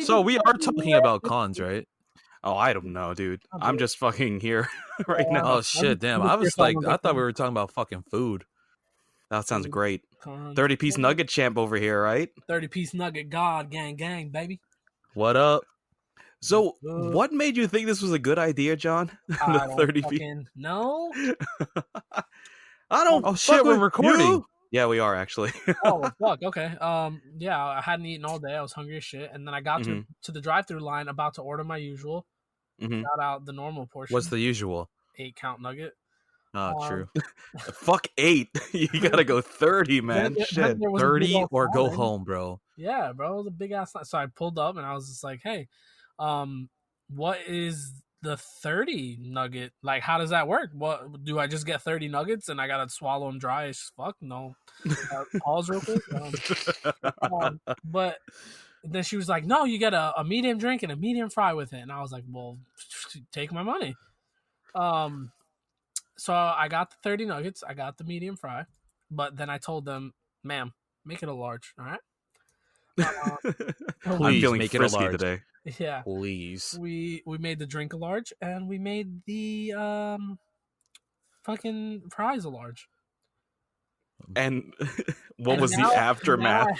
So we are talking about cons, right? Oh, I don't know, dude. I'm just fucking here right now. Oh shit, damn! I thought we were talking about fucking food. That sounds great. 30-piece nugget champ over here, right? 30-piece nugget god, gang, baby. What up? So, what made you think this was a good idea, John? The 30-piece. No. I don't. Oh shit, we're recording. You? Yeah, we are actually. Oh fuck. Okay. Yeah, I hadn't eaten all day. I was hungry as shit, and then I got to the drive-through line, about to order my usual. Got out the normal portion. What's the usual? 8-count nugget. Oh, true. Fuck 8. You gotta go 30, man. Shit. 30 or go home, bro. Yeah, bro. It was a big ass. So I pulled up and I was just like, hey, what is the 30 nugget? Like, how does that work? What do I just get 30 nuggets and I gotta swallow them dry as fuck? No. Pause real quick. But then she was like, no, you get a medium drink and a medium fry with it. And I was like, well, take my money. So I got the 30 nuggets. I got the medium fry. But then I told them, ma'am, make it a large. All right. I'm feeling make frisky it a large today. Yeah. Please. We made the drink a large and we made the fucking fries a large. And what was the aftermath?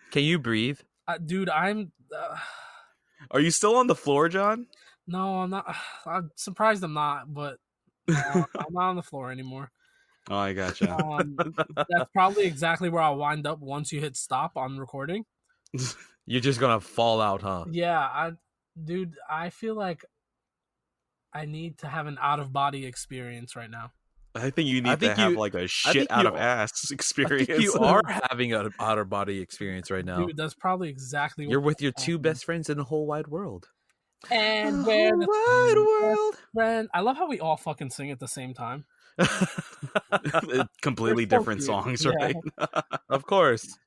Can you breathe? Dude, I'm... Are you still on the floor, John? No, I'm not. I'm surprised I'm not, but I'm not on the floor anymore. Oh, I gotcha. That's probably exactly where I'll wind up once you hit stop on recording. You're just going to fall out, huh? Yeah, dude, I feel like I need to have an out-of-body experience right now. I think you need to have like a shit out of ass experience. I think you are having an outer body experience right now. Dude, that's probably exactly what you're with your two best friends in the whole wide world. And where the wide world. Friend. I love how we all fucking sing at the same time. Completely different songs, right? Of course.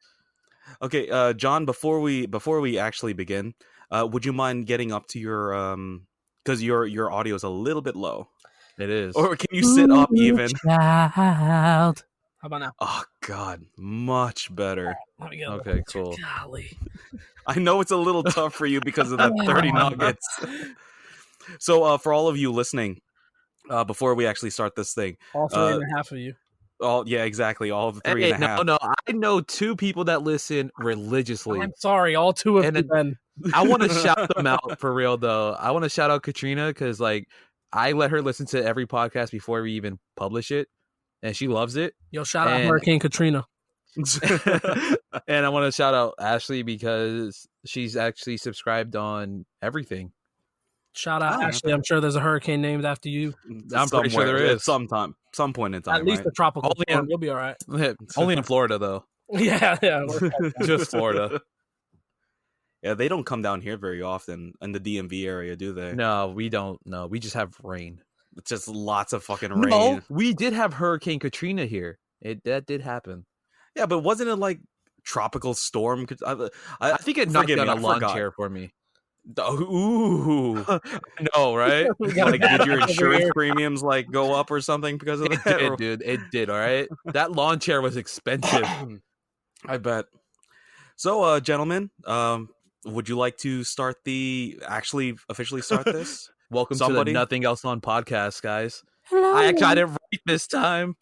Okay, John, before we actually begin, would you mind getting up to your because your audio is a little bit low. It is. Or can you sit up even? Child. How about now? Oh God, much better. Let me get okay, cool. Golly. I know it's a little tough for you because of that 30 nuggets. So for all of you listening, before we actually start this thing, all 3.5 of you. Oh yeah, exactly. All of 3.5. No, I know 2 people that listen religiously. I'm sorry, all 2 of you. Then I want to shout them out for real though. I want to shout out Katrina because like I let her listen to every podcast before we even publish it, and she loves it. Yo, shout out Hurricane Katrina. And I want to shout out Ashley because she's actually subscribed on everything. Shout out Ashley. I'm sure there's a hurricane named after you. I'm pretty sure there is some point in time. At least right? a tropical storm. You'll be all right. Only in Florida though. Yeah. Just Florida. Yeah, they don't come down here very often in the DMV area, do they? No, we don't. No, we just have rain. It's just lots of fucking rain. No, we did have Hurricane Katrina here. That did happen. Yeah, but wasn't it like tropical storm? I think it knocked down a lawn chair for me. Ooh, no, right? Like, did your insurance premiums like go up or something because of that? It did, dude. It did. All right, that lawn chair was expensive. I bet. So, gentlemen, would you like to officially start this? Welcome to the Nothing Else On podcast, guys. Hello. I got it right this time.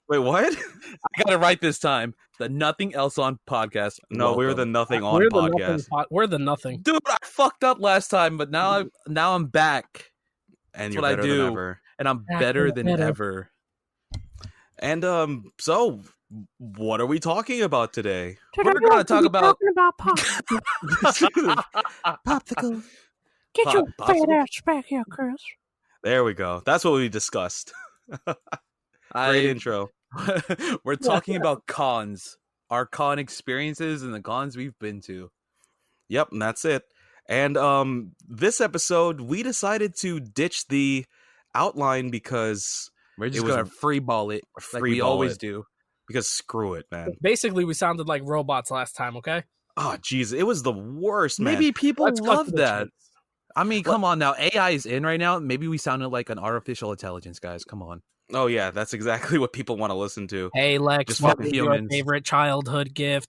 Wait, what? I got it right this time. The Nothing Else On podcast. No, we're the Nothing On podcast. We're the Nothing. Dude, I fucked up last time, but now I'm back. And that's you're what better I do. than ever. And I'm better than ever. And so what are we talking about today? We're going to talk about popsicle. Get your fat ass back here, Chris. There we go. That's what we discussed. Great intro. We're talking about cons, our con experiences and the cons we've been to. Yep, and that's it. And this episode, we decided to ditch the outline because we're just going to freeball it like we always do. Because screw it, man. Basically, we sounded like robots last time, okay? Oh, jeez. It was the worst, man. Maybe people love that. I mean, come on now. AI is in right now. Maybe we sounded like an artificial intelligence, guys. Come on. Oh yeah, that's exactly what people want to listen to. Hey Lex, Just what fucking was your humans. favorite childhood gift?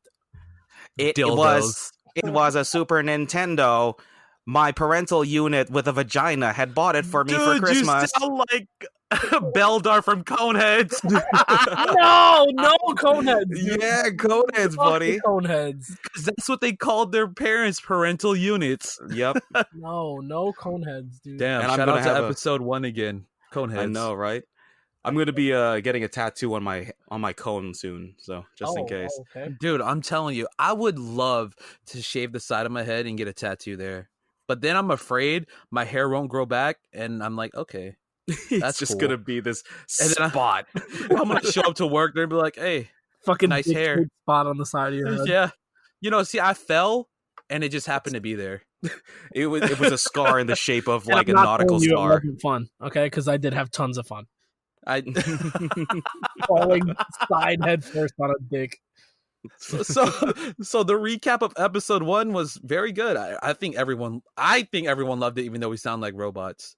It Dildos. was a Super Nintendo. My parental unit with a vagina had bought it for me for Christmas. You sound like Beldar from Coneheads. No, Coneheads. Dude. Yeah, Coneheads, Fuck buddy. the Coneheads. Because that's what they called their parents, parental units. Yep. No Coneheads, dude. Damn, And I'm shout gonna out to have episode 1 again. Coneheads. I know, right? I'm gonna be getting a tattoo on my cone soon, so just in case. Okay. Dude, I'm telling you, I would love to shave the side of my head and get a tattoo there. But then I'm afraid my hair won't grow back, and I'm like, okay. It's That's just cool. gonna be this And then spot. I'm gonna show up to work, they'll be like, hey, Fucking nice big hair. spot on the side of your head. Yeah. You know, see, I fell, and it just happened to be there. It was a scar in the shape of And like a I'm not nautical telling you it scar. wasn't fun, okay? Because I did have tons of fun. I Falling side head first on a dick. so the recap of episode 1 was very good. I think everyone loved it, even though we sound like robots.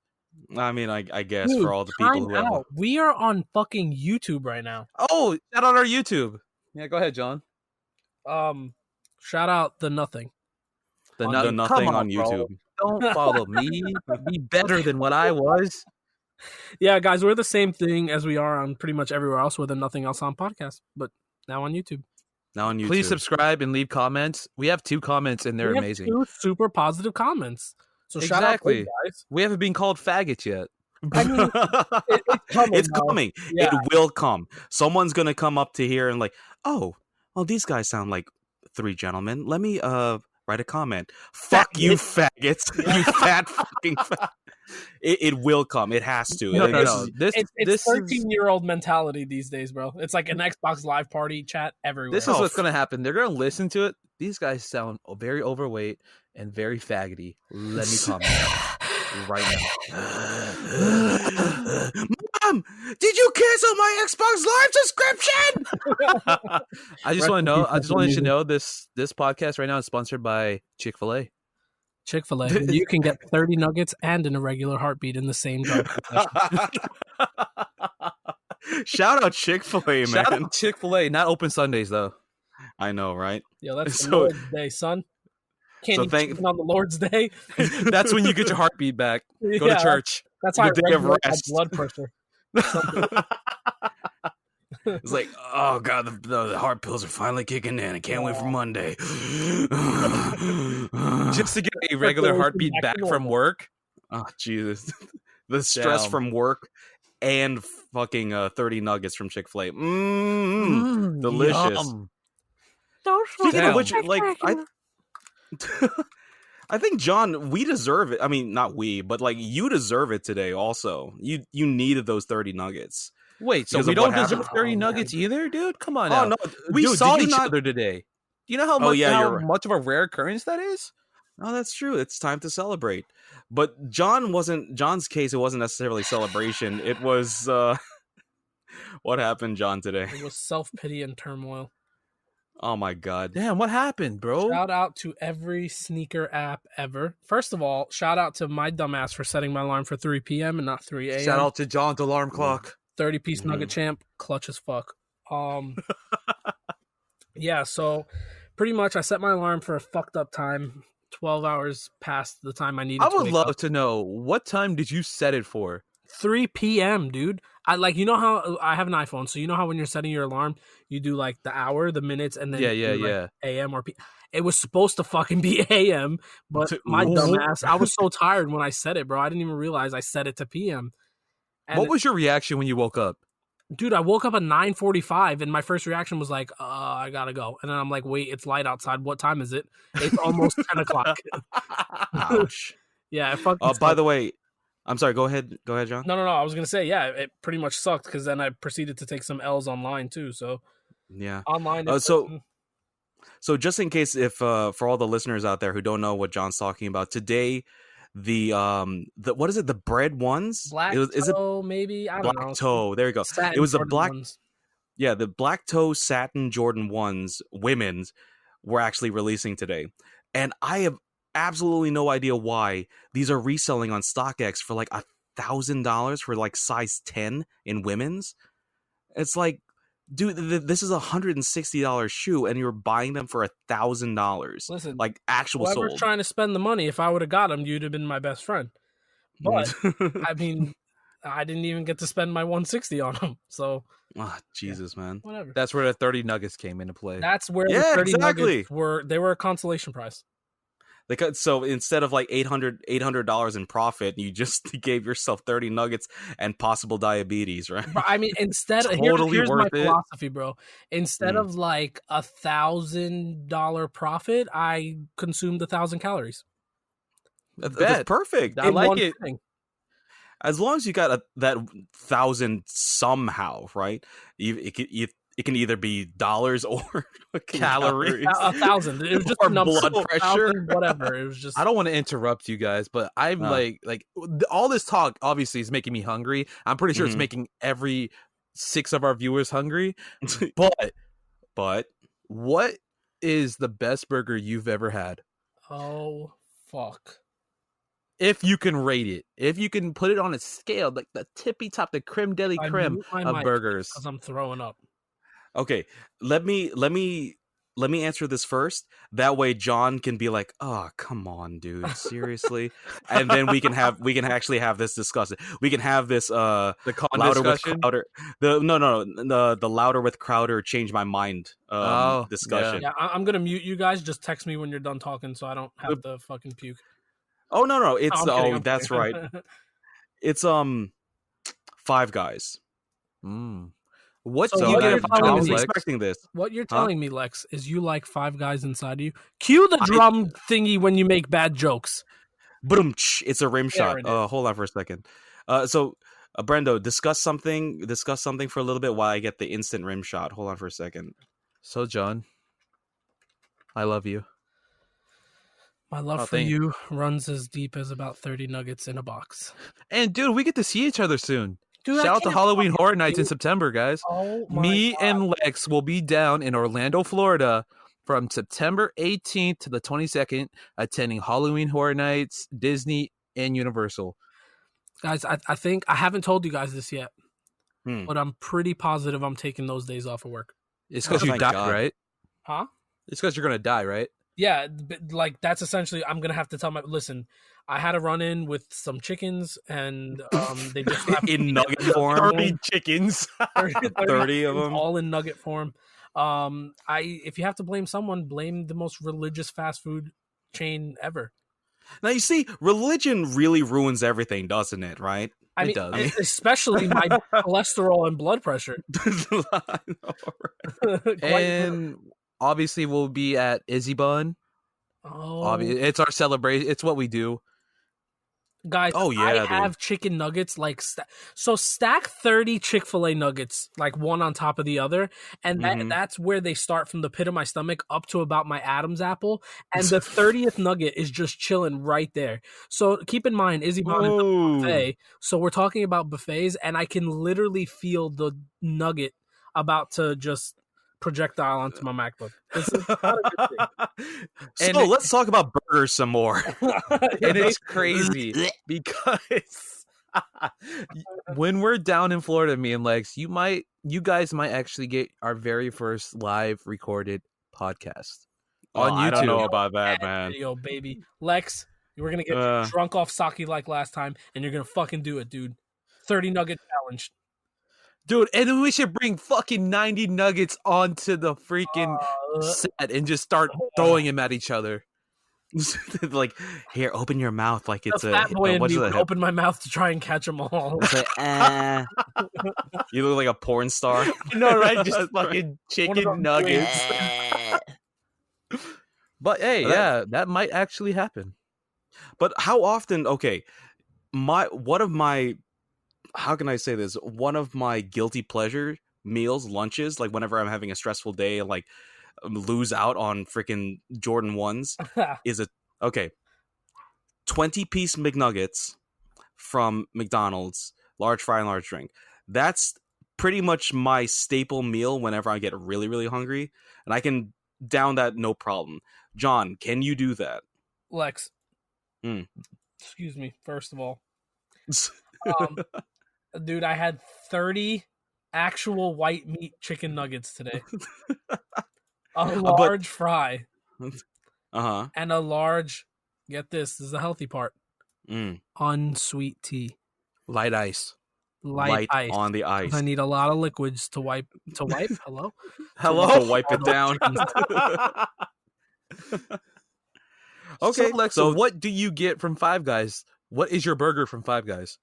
I mean, I guess Dude, for all the people time who have. out. We are on fucking YouTube right now. Oh, shout out our YouTube. Yeah, go ahead, John. Shout out the nothing. The Come nothing on bro. YouTube. Don't follow me. Be better than what I was. Yeah, guys, we're the same thing as we are on pretty much everywhere else with a Nothing Else On podcast, but now on YouTube. Now on YouTube. Please subscribe and leave comments. We have 2 comments, and they're We have amazing. 2 super positive comments. So shout out to Exactly. you guys. We haven't been called faggots yet. I mean, it's coming. It's though. coming. Yeah. It will come. Someone's gonna come up to here and like, oh, well, these guys sound like 3 gentlemen. Let me write a comment. Fuck you, faggots. You fat fucking fat. It will come. It has to. No. It's 13-year-old mentality these days, bro. It's like an Xbox Live party chat everywhere. This is what's going to happen. They're going to listen to it. These guys sound very overweight and very faggoty. Let me comment right now. Mom, did you cancel my Xbox Live subscription? I just want to know. I just want you to know this podcast right now is sponsored by Chick-fil-A. Chick-fil-A. You can get 30 nuggets and an irregular heartbeat in the same drug. Shout out Chick-fil-A, man. Shout out Chick-fil-A. Not open Sundays though. I know, right? Yo, that's the So- Lord's Day, son. Can't even chicken on the Lord's Day. That's when you get your heartbeat back. Go to church. That's how I The day of regulate my rest. blood pressure. It's like, oh god, the heart pills are finally kicking in. I can't wait for Monday. Just to get a regular heartbeat back from work. Oh Jesus, the stress Damn. from work and fucking 30 nuggets from Chick-fil-A. Delicious. Yum. Speaking Damn. of which, like I think John, we deserve it. I mean, not we, but like you deserve it today. Also, you needed those 30 nuggets. Wait, so Because we of don't what deserve happened. 30 Oh, nuggets either, dude? Come on Oh now. no, We dude, saw did you each not- other today. Do you know how Oh, much, yeah, how you're right. much of a rare occurrence that is? Oh, that's true. It's time to celebrate. But John's case. It wasn't necessarily celebration. It was what happened, John, today. It was self-pity and turmoil. Oh my god. Damn, what happened, bro? Shout out to every sneaker app ever. First of all, shout out to my dumbass for setting my alarm for 3 p.m. and not 3 a.m. Shout out to John's alarm clock. 30-piece nugget champ, clutch as fuck. Yeah, so pretty much I set my alarm for a fucked up time, 12 hours past the time I needed I to would wake love up. to know, what time did you set it for? 3 p.m., dude. I like, you know how I have an iPhone, so you know how when you're setting your alarm, you do like the hour, the minutes, and then Yeah, you do, like, yeah. AM or PM. It was supposed to fucking be AM, but my Ooh. dumbass, I was so tired when I set it, bro. I didn't even realize I set it to PM. And What was your reaction when you woke up? dude, I woke up at 9:45 and my first reaction was like, I gotta go. And then I'm like, wait, it's light outside. What time is it? It's almost 10 o'clock. Ouch. Yeah, it fucking By sucked. the way, I'm sorry. Go ahead, John. No. I was gonna say, yeah, it pretty much sucked because then I proceeded to take some L's online too. So Yeah. online. So just in case, if for all the listeners out there who don't know what John's talking about today, the what is it? The bread ones? Black Is it toe, maybe? I don't black know. toe? There you go. Satin It was the Jordan black. ones. Yeah, the black toe satin Jordan 1s women's were actually releasing today. And I have absolutely no idea why these are reselling on StockX for like $1,000 for like size 10 in women's. It's like, dude, this is $160 shoe, and you're buying them for $1,000. Listen, like actual whoever's sold. trying to spend the money, if I would have got them, you'd have been my best friend. But I mean, I didn't even get to spend my 160 on them. So, Jesus, man. Whatever. That's where the 30 nuggets came into play. That's where the 30 nuggets were. They were a consolation prize. So instead of like $800 in profit, you just gave yourself 30 nuggets and possible diabetes, right? But, I mean, instead here's my philosophy, bro. Instead of like $1,000 profit, I consumed 1,000 calories. That's perfect. I like it. As long as you got that 1,000 somehow, right? It can either be dollars or calories. 1,000. It was just or blood pressure, whatever. It was just. I don't want to interrupt you guys, but I'm like all this talk obviously is making me hungry. I'm pretty sure it's making every 6 of our viewers hungry. But what is the best burger you've ever had? Oh fuck. If you can rate it, if you can put it on a scale, like the tippy top, the creme de la creme of burgers. Because I'm throwing up. Okay, let me answer this first. That way, John can be like, "Oh, come on, dude, seriously," and then we can actually have this discussion. We can have this the louder discussion? with Crowder. The louder with Crowder change my mind discussion. Yeah, I'm gonna mute you guys. Just text me when you're done talking, so I don't have to fucking puke. Oh no, it's that's kidding. right. It's Five Guys. What So do you get? I was expecting this. What you're telling me, Lex, is you like Five Guys inside of you. Cue the drum thingy when you make bad jokes. Boom! It's a rim shot. Hold on for a second. So Brendo, discuss something for a little bit while I get the instant rim shot. Hold on for a second. So John, I love you. My love for you runs as deep as about 30 nuggets in a box. And dude, we get to see each other soon. Dude, shout out to Halloween Horror Nights in September, guys. Oh my Me God. and Lex will be down in Orlando, Florida from September 18th to the 22nd, attending Halloween Horror Nights, Disney, and Universal. Guys, I think I haven't told you guys this yet, but I'm pretty positive I'm taking those days off of work. It's because you died, right? Huh? It's because you're going to die, right? Yeah, like that's essentially. I'm gonna have to tell listen. I had a run in with some chickens, and they just in nugget form. 30 chickens, 30 of them, all in nugget form. If you have to blame someone, blame the most religious fast food chain ever. Now you see, religion really ruins everything, doesn't it? Right? I mean, especially my cholesterol and blood pressure. And obviously, we'll be at Izzy Bun. Oh, it's our celebration. It's what we do, guys. I have chicken nuggets so stack 30 Chick-fil-A nuggets like one on top of the other, and that's where they start from the pit of my stomach up to about my Adam's apple, and the 30th nugget is just chilling right there. So keep in mind, Izzy Bun is a buffet, so we're talking about buffets, and I can literally feel the nugget about to just projectile onto my MacBook. This is not a good thing. So let's talk about burgers some more. And it's crazy because when we're down in Florida, me and Lex, you guys might actually get our very first live recorded podcast on YouTube. I don't know about that, man. Video, baby. Lex, we're gonna get drunk off sake like last time, and you're gonna fucking do it, dude. 30 nugget challenge. Dude, and then we should bring fucking 90 nuggets onto the freaking set and just start throwing them at each other. Like, here, open your mouth like it's a fat boy in me would open my mouth to try and catch them all. Like, you look like a porn star. No, right? Just fucking chicken nuggets. But hey, that might actually happen. But how often? Okay, how can I say this? One of my guilty pleasure meals, lunches, like whenever I'm having a stressful day and like lose out on freaking Jordan 1s, is 20-piece McNuggets from McDonald's, large fry and large drink. That's pretty much my staple meal whenever I get really, really hungry, and I can down that no problem. John, can you do that? Lex. Mm. Excuse me. First of all, dude, I had 30 actual white meat chicken nuggets today. A large fry. And a large. Get this is the healthy part. Unsweet tea. Light ice. Light ice on the ice. I need a lot of liquids to wipe. Hello. To wipe it down. Okay, so, Lexa, what do you get from Five Guys? What is your burger from Five Guys?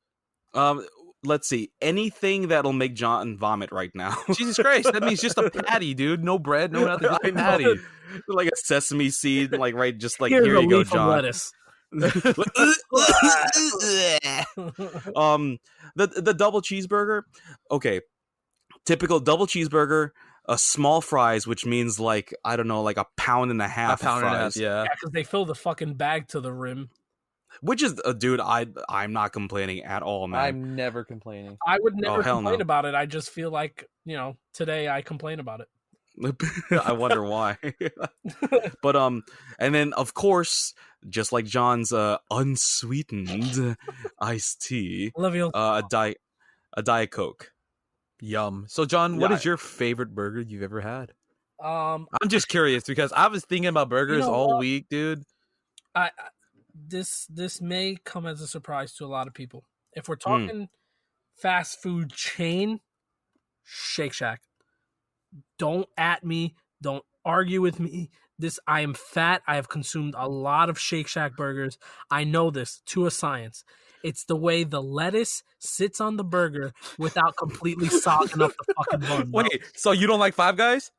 Let's see. Anything that'll make John vomit right now. Jesus Christ, that means just a patty, dude. No bread, no nothing. Just a patty. Like a sesame seed, like right, just like Here's here you go, leaf of John. Lettuce. The double cheeseburger. Okay, typical double cheeseburger. Small fries, which means like I don't know, like a pound and a half. Yeah, because they fill the fucking bag to the rim. Which is, dude, I'm not complaining at all, man. I'm never complaining. I would never complain about it. I just feel like, today I complain about it. I wonder why. But and then of course, just like John's unsweetened iced tea, a Diet Coke. Yum. So John, what is your favorite burger you've ever had? I'm just curious because I was thinking about burgers all week, dude. This may come as a surprise to a lot of people. If we're talking fast food chain, Shake Shack. Don't at me. Don't argue with me. I am fat. I have consumed a lot of Shake Shack burgers. I know this to a science. It's the way the lettuce sits on the burger without completely sogging up the fucking bun. Wait, so you don't like Five Guys?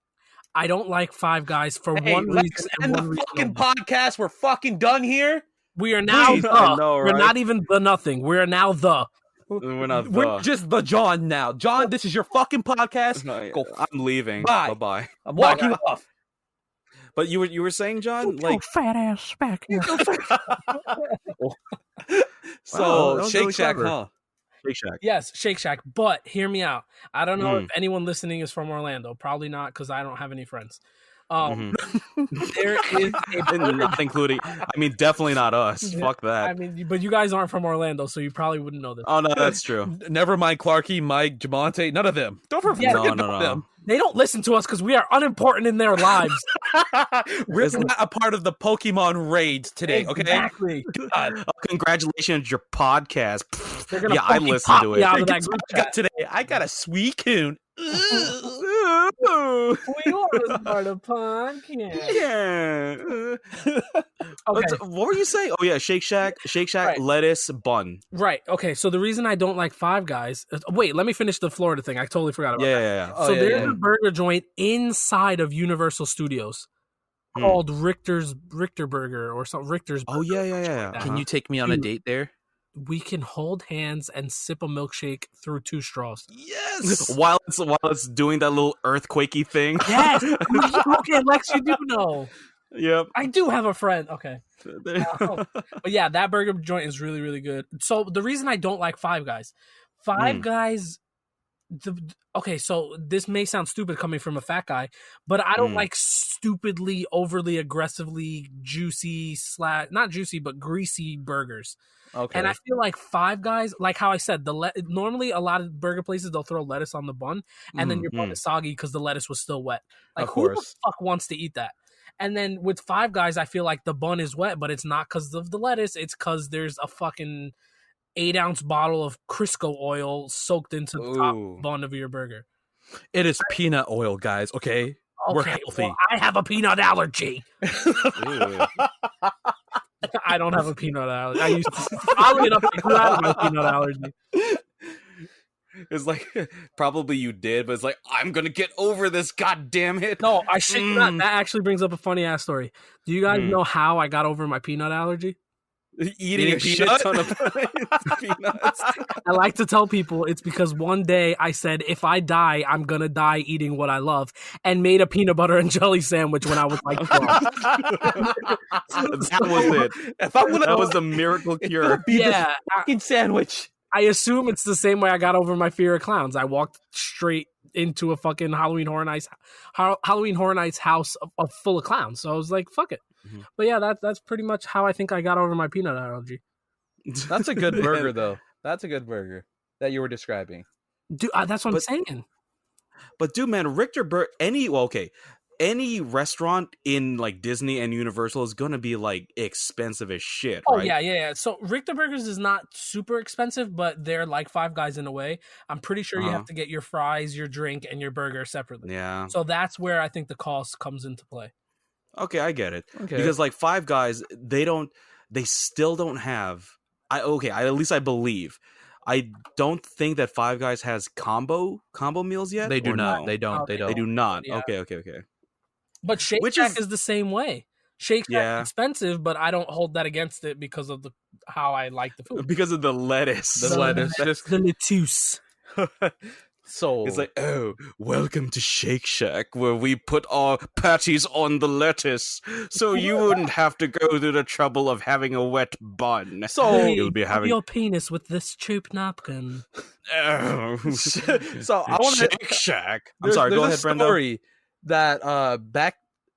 I don't like Five Guys for one reason. And one reason fucking podcast. We're fucking done here. We are now We're not even the nothing. We are now the. We're just the John now. John, this is your fucking podcast. No, I'm leaving. Bye. Bye. I'm walking off. But you were saying, John, like fat ass back here. So Shake Shack, huh? Shake Shack. Yes, Shake Shack. But hear me out. I don't know if anyone listening is from Orlando. Probably not, because I don't have any friends. There is not including. I mean, definitely not us. Yeah, fuck that. I mean, but you guys aren't from Orlando, so you probably wouldn't know this. Oh no, that's true. Never mind, Clarky, Mike, Jamonte, none of them. Don't forget about them. They don't listen to us because we are unimportant in their lives. We're not a part of the Pokemon raids today. Exactly. Okay. Congratulations, your podcast. Yeah, I listened to it. I got a sweet coon. We want to start a podcast. Yeah. Okay. What were you saying? Oh yeah, Shake Shack, right. Lettuce, bun. Right. Okay. So the reason I don't like Five Guys. Wait, let me finish the Florida thing. I totally forgot about that. Yeah. So there's a burger joint inside of Universal Studios called Richter Burger or something. Richter's Burger. Oh yeah. Can you take me on a date there? We can hold hands and sip a milkshake through 2 straws. Yes. While it's doing that little earthquakey thing. Yes. Okay, Lex, you do know. Yep. I do have a friend. Okay. But yeah, that burger joint is really, really good. So the reason I don't like Five Guys, okay, so this may sound stupid coming from a fat guy, but I don't like stupidly, overly, aggressively juicy not juicy, but greasy burgers. Okay. And I feel like Five Guys, like how I said, normally a lot of burger places, they'll throw lettuce on the bun, and then your bun is soggy because the lettuce was still wet. Like, who the fuck wants to eat that? And then with Five Guys, I feel like the bun is wet, but it's not because of the lettuce. It's because there's a fucking 8-ounce bottle of Crisco oil soaked into the top bun of your burger. It is peanut oil, guys. Okay, we're healthy. Well, I have a peanut allergy. I don't have a peanut allergy. I used to probably enough to have my peanut allergy. It's like probably you did, but it's like I'm gonna get over this. God damn it! No, I shit you not. That actually brings up a funny ass story. Do you guys know how I got over my peanut allergy? Eating a shit ton of peanuts. I like to tell people it's because one day I said, if I die, I'm going to die eating what I love, and made a peanut butter and jelly sandwich when I was like 12. That was it. That was the miracle cure. Yeah. Fucking sandwich. I assume it's the same way I got over my fear of clowns. I walked straight into a fucking Halloween Horror Nights house full of clowns. So I was like, fuck it. Mm-hmm. But yeah, that's pretty much how I think I got over my peanut allergy. That's a good burger, though. That's a good burger that you were describing. Dude, that's what I'm saying. But dude, man, any restaurant in like Disney and Universal is gonna be like expensive as shit, right? Yeah. So Richter Burgers is not super expensive, but they're like Five Guys in a way. I'm pretty sure you have to get your fries, your drink, and your burger separately. Yeah. So that's where I think the cost comes into play. Okay, I get it. Okay. Because like Five Guys, they still don't have. At least I believe. I don't think that Five Guys has combo meals yet. They do not. No? They don't. They do not. Yeah. Okay. But Shake Shack is the same way. Shake Shack is expensive, but I don't hold that against it because of how I like the food. Because of the lettuce. The lettuce. So it's like, oh, welcome to Shake Shack, where we put our patties on the lettuce, so you wouldn't have to go through the trouble of having a wet bun. So you'll be having your penis with this cheap napkin. Oh. So I want Shake Shack. I'm sorry. Go ahead, Brendo. Story that back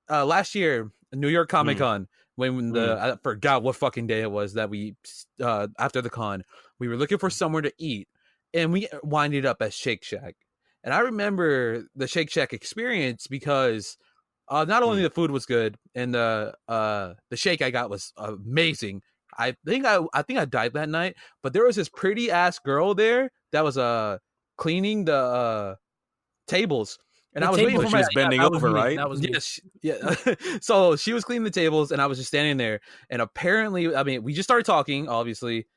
last year, New York Comic Con, when I forgot what fucking day it was that we after the con, we were looking for somewhere to eat. And we winded up at Shake Shack. And I remember the Shake Shack experience because not only the food was good and the shake I got was amazing. I think I died that night, but there was this pretty ass girl there that was cleaning the tables. And I was waiting for she was bending over, right? That was yeah. So she was cleaning the tables and I was just standing there. And apparently, I mean, we just started talking, obviously.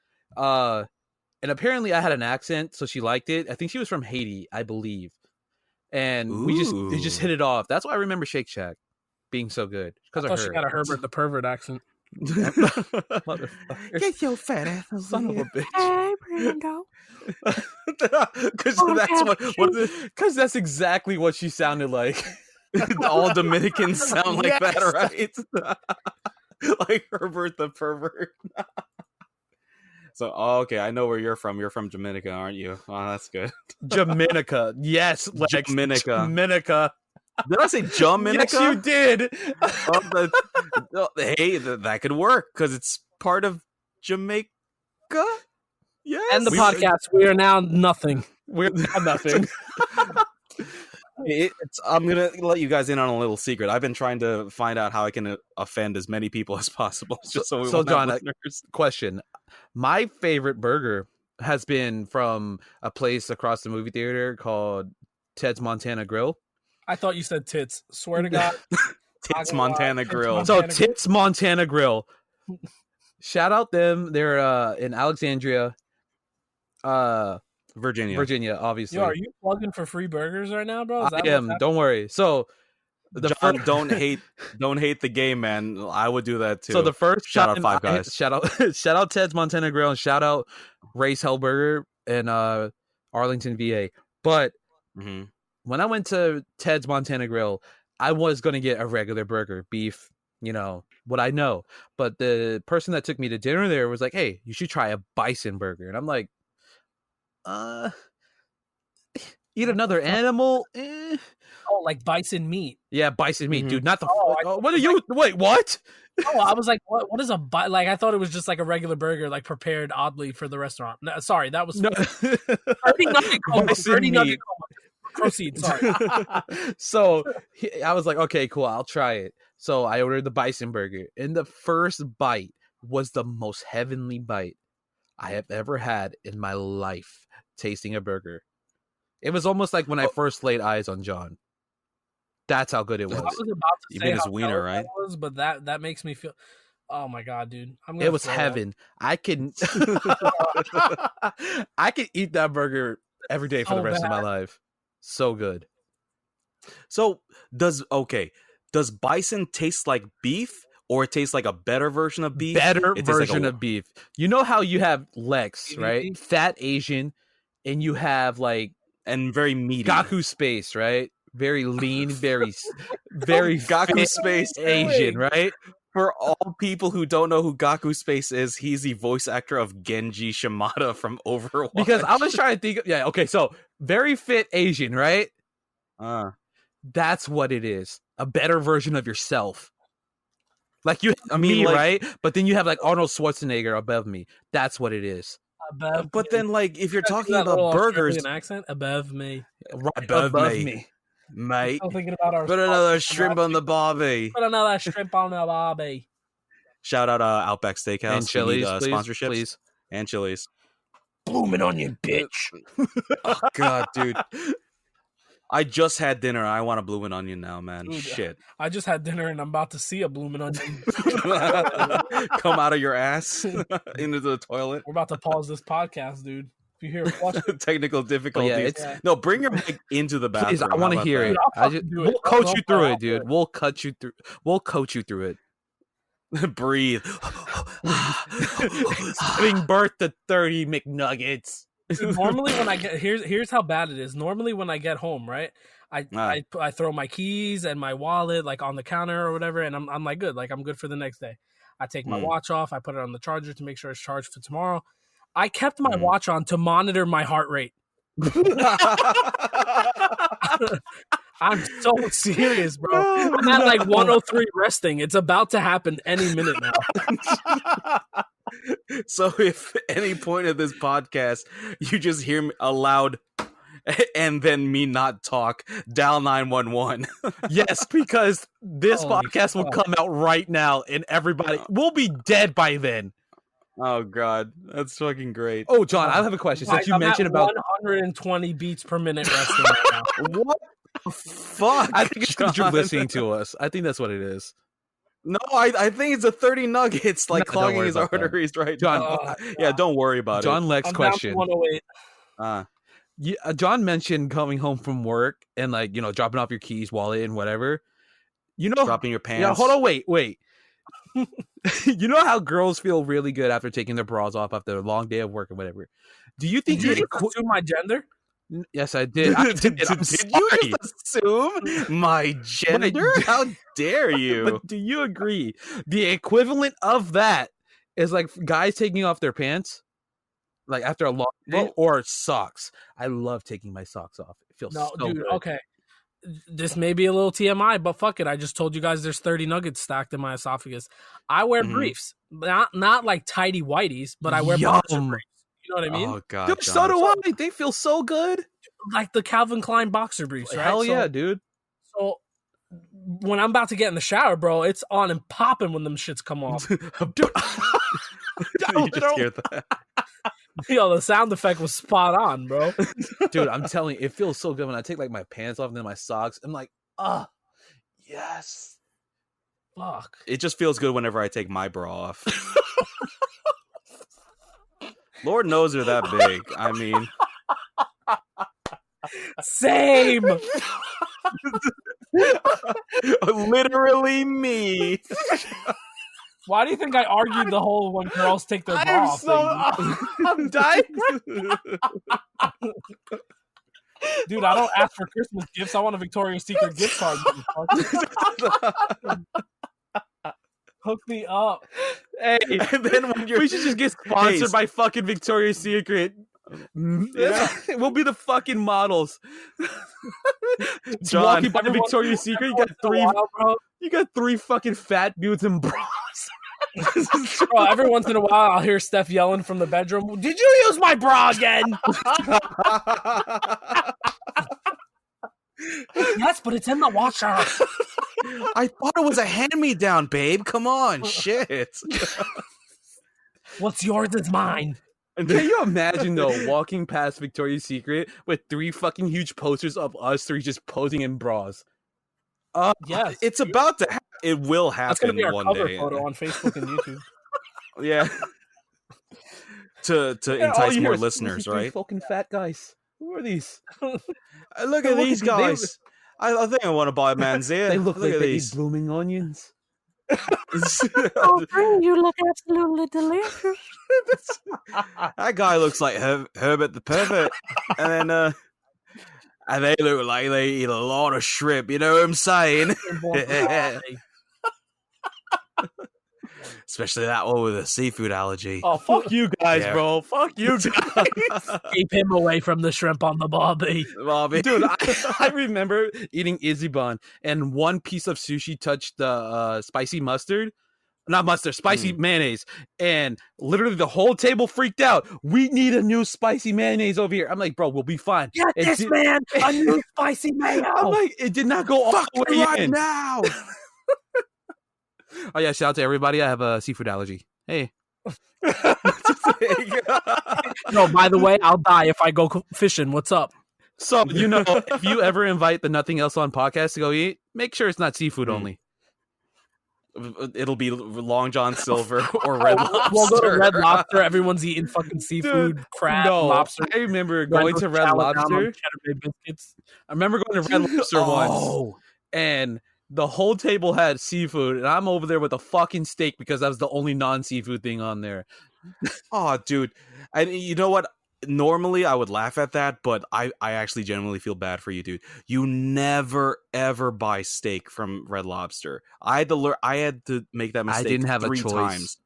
And apparently I had an accent, so she liked it. I think she was from Haiti, I believe. And we just hit it off. That's why I remember Shake Shack being so good. Because of her. She got a Herbert the Pervert accent. Get your fat ass, son of a bitch. Hey, Brendo. Because that's exactly what she sounded like. All Dominicans sound like that, right? Like Herbert the Pervert. So, okay, I know where you're from. You're from Jamaica, aren't you? Oh, that's good. Jamaica. Yes, Lex. Jamaica. Did I say Jamaica? Yes, you did. Hey, that could work because it's part of Jamaica. Yes. And the podcast. We are now nothing. We're now nothing. I'm going to let you guys in on a little secret. I've been trying to find out how I can offend as many people as possible. So John, question. My favorite burger has been from a place across the movie theater called Ted's Montana Grill. I thought you said tits. Swear to God. Tits Montana Grill. So Tits Montana Grill. Shout out them. They're in Alexandria. Virginia, obviously. Yo, are you plugging for free burgers right now, bro? I am. Don't worry. So, John, don't hate the game, man. I would do that too. So the first shout out Five Guys. Shout out Ted's Montana Grill and shout out Ray's Hellburger in Arlington, VA. But when I went to Ted's Montana Grill, I was gonna get a regular burger, beef. You know what I know. But the person that took me to dinner there was like, "Hey, you should try a bison burger," and I'm like, eat another animal? Oh, like bison meat. Yeah, bison meat, dude. Not the. What are you? Wait, what? Oh, I was like, what is a like? I thought it was just like a regular burger, like prepared oddly for the restaurant. No, sorry, that was. Birdie nugget. Proceed. Sorry. So I was like, okay, cool. I'll try it. So I ordered the bison burger, and the first bite was the most heavenly bite I have ever had in my life. Tasting a burger. It was almost like when I first laid eyes on John. That's how good it was. I was about to say his wiener, right? Was, but that makes me feel. Oh my God, dude! It was heaven. I can eat that burger every day for the rest of my life. So good. So does bison taste like beef, or it tastes like a better version of beef? Better version of beef. You know how you have Lex, right? Fat Asian, and you have like and very meaty Gaku Space, right? Very lean, very Gaku Space Asian, right? For all people who don't know who Gaku Space is, he's the voice actor of Genji Shimada from Overwatch. Because I was trying to think, so very fit Asian, right? That's what it is. A better version of yourself. Like you have me, like, right? But then you have like Arnold Schwarzenegger above me. That's what it is. But then, like, if you're talking about burgers, Australian accent above me, right above me, mate. I'm thinking about our put another shrimp on the barbie. Put another shrimp on the barbie. Shout out Outback Steakhouse and Chili's, please, sponsorships, please, and Chili's. Bloomin' onion, bitch. Oh God, dude. I just had dinner. I want a bloomin' onion now, man. Dude, shit. I just had dinner and I'm about to see a bloomin' onion come out of your ass into the toilet. We're about to pause this podcast, dude. If you hear technical difficulties, no, bring your mic into the bathroom. Please, I want to hear it. We'll coach you through it, dude. We'll coach you through. We'll coach you through it. Breathe. Giving birth to 30 McNuggets. Normally when I get here's how bad it is. Normally when I get home, right, I throw my keys and my wallet like on the counter or whatever, and I'm like good, like I'm good for the next day. I take my watch off, I put it on the charger to make sure it's charged for tomorrow. I kept my watch on to monitor my heart rate. I'm so serious, bro. I'm at like 103 resting. It's about to happen any minute now. So if at any point of this podcast you just hear me aloud and then me not talk, dial 911. Yes, because this podcast will come out right now and everybody will be dead by then. Oh God, that's fucking great. Oh, John, I have a question. Since you mentioned about 120 beats per minute resting right now. What the fuck? I think it's because you're listening to us. I think that's what it is. No, I think it's a 30 nuggets like clogging his arteries right John, now. Yeah, don't worry about John Lex I'm question. Down to 108. John mentioned coming home from work and like, you know, dropping off your keys, wallet, and whatever. You know, dropping your pants. Yeah, hold on, wait. You know how girls feel really good after taking their bras off after a long day of work or whatever. Do you think you assume my gender? Yes, I did. Did you just assume my gender? How dare you? But do you agree? The equivalent of that is like guys taking off their pants, like after a long day, or socks. I love taking my socks off. It feels so good. Okay. This may be a little TMI, but fuck it. I just told you guys there's 30 nuggets stacked in my esophagus. I wear briefs, not like tidy whiteys, but I wear boxer briefs. You know what I mean? Oh God, dude, so do I. They feel so good, like the Calvin Klein boxer briefs, right? Hell yeah, dude. So when I'm about to get in the shower, bro, it's on and popping when them shits come off. Dude, you just scared that. Yo, the sound effect was spot on, bro. Dude, I'm telling you, it feels so good when I take like my pants off and then my socks. I'm like, yes. Fuck. It just feels good whenever I take my bra off. Lord knows they're that big. I mean, same. Literally me. Why do you think I argued the whole when girls take their bra off thing? I'm dying. Dude, I don't ask for Christmas gifts. I want a Victoria's Secret gift card. Hook me up. Hey, and then when we should just get sponsored by fucking Victoria's Secret. Yeah. We'll be the fucking models. John, walking by the Victoria's Secret, you got three fucking fat dudes in bras. Bro, every once in a while I'll hear Steph yelling from the bedroom, "Did you use my bra again?" Yes, but it's in the washer. I thought it was a hand-me-down, babe. Come on, shit. What's yours is mine. Can you imagine though walking past Victoria's Secret with three fucking huge posters of us three just posing in bras? Yes, it's about to. It will happen. That's gonna be our one cover day. Photo on Facebook and YouTube. Yeah, to entice more listeners, right? Fucking fat guys. Who are these? Look at these guys. I think I want to buy a man's ear. They look like they eat blooming onions. Oh, you look absolutely delicious. That guy looks like Herbert the Pervert, and then they look like they eat a lot of shrimp. You know what I'm saying? especially that one with a seafood allergy. Oh, fuck you guys, bro. Fuck you guys. Keep him away from the shrimp on the barbie. Dude, I remember eating Ichiban, and one piece of sushi touched the spicy mustard. Not mustard, spicy mayonnaise. And literally the whole table freaked out. We need a new spicy mayonnaise over here. I'm like, bro, we'll be fine. Get this man a new spicy mayo. I'm like, it did not go all the way right in. now. Oh, yeah, shout out to everybody. I have a seafood allergy. Hey. No, by the way, I'll die if I go fishing. What's up? So, if you ever invite the Nothing Else On podcast to go eat, make sure it's not seafood only. It'll be Long John Silver or Red Lobster. We'll go to Red Lobster. Everyone's eating fucking seafood, crab, lobster. I remember going to Red Lobster. I remember going to Red Lobster once, and the whole table had seafood, and I'm over there with a fucking steak because that was the only non-seafood thing on there. Oh, dude. And you know what? Normally I would laugh at that, but I actually genuinely feel bad for you, dude. You never ever buy steak from Red Lobster. I had to make that mistake. I didn't have 3 a choice. times.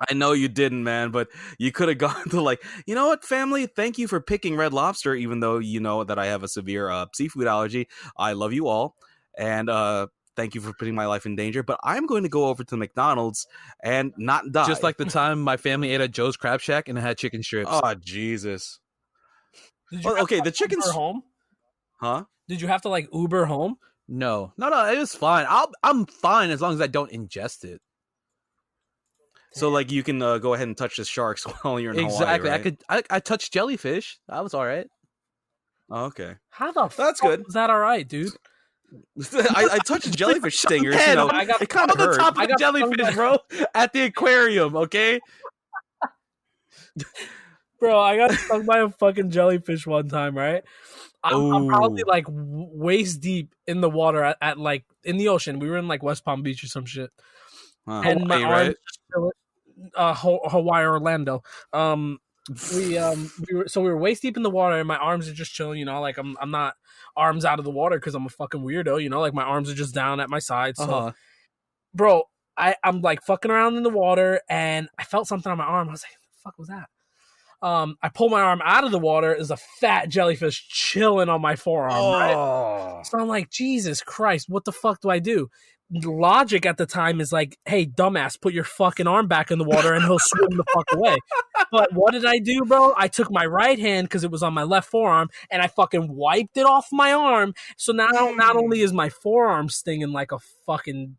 I know you didn't, man, but you could have gone to you know what, family? Thank you for picking Red Lobster, even though you know that I have a severe seafood allergy. I love you all, and thank you for putting my life in danger, but I'm going to go over to McDonald's and not die. Just like the time my family ate at Joe's Crab Shack and it had chicken strips. Oh, Jesus. Okay, the chicken's home? Huh? Did you have to Uber home? No, it was fine. I'm fine as long as I don't ingest it. So you can go ahead and touch the sharks while you're in exactly. Hawaii, right? I touched jellyfish. That was all right. Oh, okay. How the That's fuck good. was that all right, dude? I touched jellyfish stingers. I got it kind of hurt. the top of the jellyfish, bro, at the aquarium. Okay, bro, I got stung by a fucking jellyfish one time. Right, I'm probably waist deep in the water at in the ocean. We were in West Palm Beach or some shit, and my arms just chilling. Hawaii, Orlando. We were waist deep in the water, and my arms are just chilling. I'm not arms out of the water because I'm a fucking weirdo. My arms are just down at my side. So, bro, I'm fucking around in the water, and I felt something on my arm. I was like, "What the fuck was that?" I pull my arm out of the water. There's a fat jellyfish chilling on my forearm. Right? So I'm like, Jesus Christ, what the fuck do I do? Logic at the time is hey, dumbass, put your fucking arm back in the water and he'll swim the fuck away. But what did I do, bro? I took my right hand because it was on my left forearm and I fucking wiped it off my arm. So now not only is my forearm stinging like a fucking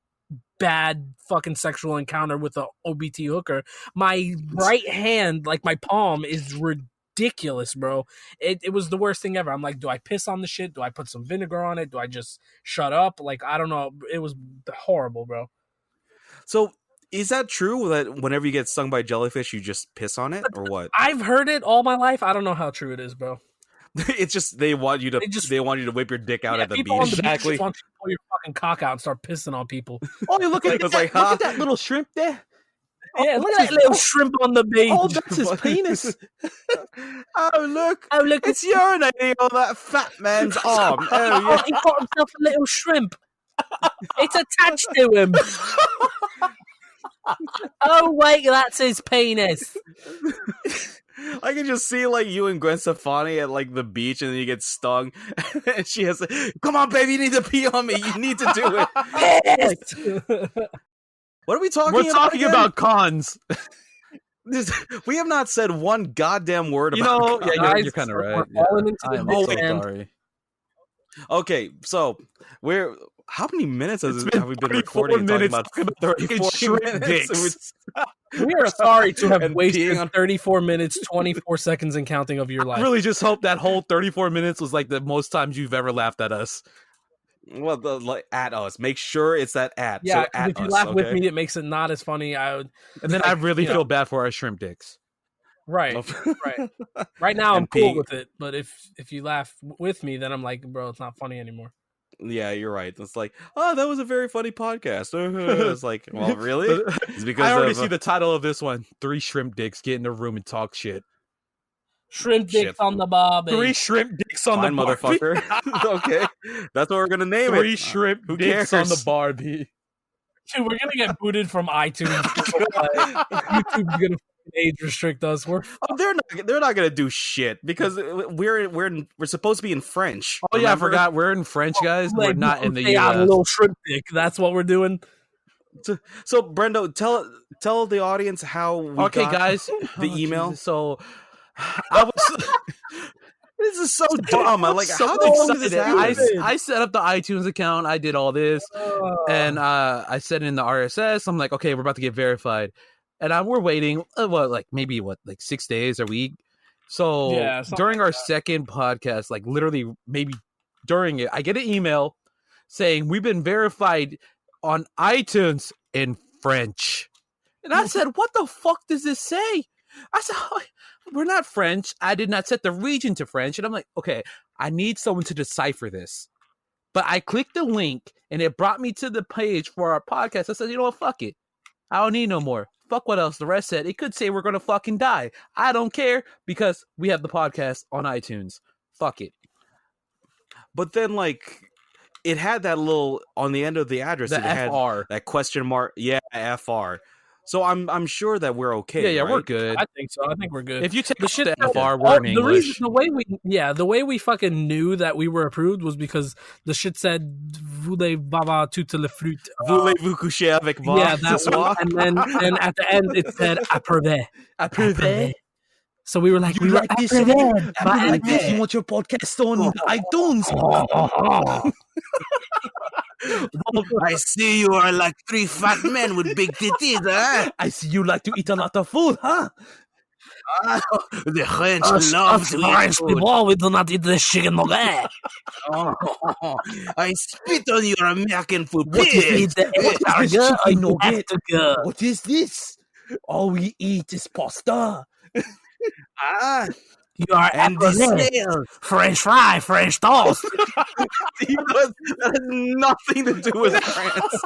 bad fucking sexual encounter with a OBT hooker, my right hand, my palm, is ridiculous, bro. It was the worst thing ever. I'm like, do I piss on the shit? Do I put some vinegar on it? Do I just shut up? I don't know. It was horrible, bro. So is that true that whenever you get stung by jellyfish, you just piss on it, or what? I've heard it all my life. I don't know how true it is, bro. It's just they want you to whip your dick out at the beach. Exactly. Just want you to pull your fucking cock out and start pissing on people. Oh, look at look at that little shrimp there. Yeah, look at that little shrimp on the beach. Oh, that's his penis. Oh, look, it's urinating on that fat man's arm. Oh, yeah. He got himself a little shrimp. It's attached to him. Oh, wait, that's his penis. I can just see you and Gwen Stefani at the beach, and then you get stung, and she has come on, baby, you need to pee on me. You need to do it. What are we talking about? We're talking about cons. We have not said one goddamn word about cons. Yeah, you're kind of right. I'm so sorry. Okay, so how many minutes have we been recording? Minutes talking about 34 minutes. We are sorry to have wasted 34 minutes, 24 seconds and counting of your life. I really just hope that whole 34 minutes was the most times you've ever laughed at us. Well, at us. Make sure it's that at. Yeah, so at if you us, laugh with me, it makes it not as funny. And then I really feel bad for our shrimp dicks. Right, right. Right now, I'm cool with it. But if you laugh with me, then I'm like, bro, it's not funny anymore. Yeah, you're right. It's oh, that was a very funny podcast. It's well, really? It's because I already see the title of this one: 3 shrimp dicks get in the room and talk shit. Shrimp dicks on the barbie. 3 shrimp dicks on the Barbie. Motherfucker. Okay, that's what we're gonna name 3 it. Shrimp dicks on the Barbie. Dude, we're gonna get booted from iTunes. YouTube's gonna age restrict us. They're not gonna do shit because we're supposed to be in French. Oh yeah, I forgot we're in French, guys. We're not in the US. A little shrimp dick. That's what we're doing. So Brendo, tell the audience how we got guys, the email. Jesus. So I was. This is so dumb. I'm like, so how excited excited. I set up the iTunes account. I did all this, and I set in the RSS. I'm like, okay, we're about to get verified, and we're waiting. Maybe 6 days, a week. So during our second podcast, like literally maybe during it, I get an email saying we've been verified on iTunes in French, and I said, what the fuck does this say? I said, we're not French. I did not set the region to French. And I'm like, okay, I need someone to decipher this. But I clicked the link and it brought me to the page for our podcast. I said, you know what? Fuck it. I don't need no more. Fuck what else the rest said. It could say we're going to fucking die. I don't care because we have the podcast on iTunes. Fuck it. But then it had that little on the end of the address. The it had FR. that question mark. Yeah, FR. So I'm sure that we're okay. Yeah, right? we're good. I think so. I think we're good. If you take the shit the FR, we're in English. The way we fucking knew that we were approved was because the shit said "Voulez-vous toute la flûte." Voulez-vous coucher avec moi? Yeah, that one. And then at the end it said "Approuvé." Approuvé. So we were like, you like this? Like this? You want your podcast on iTunes? I see you are like 3 fat men with big titties, huh? I see you like to eat a lot of food, huh? The French love to eat food. People, we do not eat this chicken nugget. I spit on your American food. What is this? All we eat is pasta. You are French fry, French toast. That has nothing to do with France.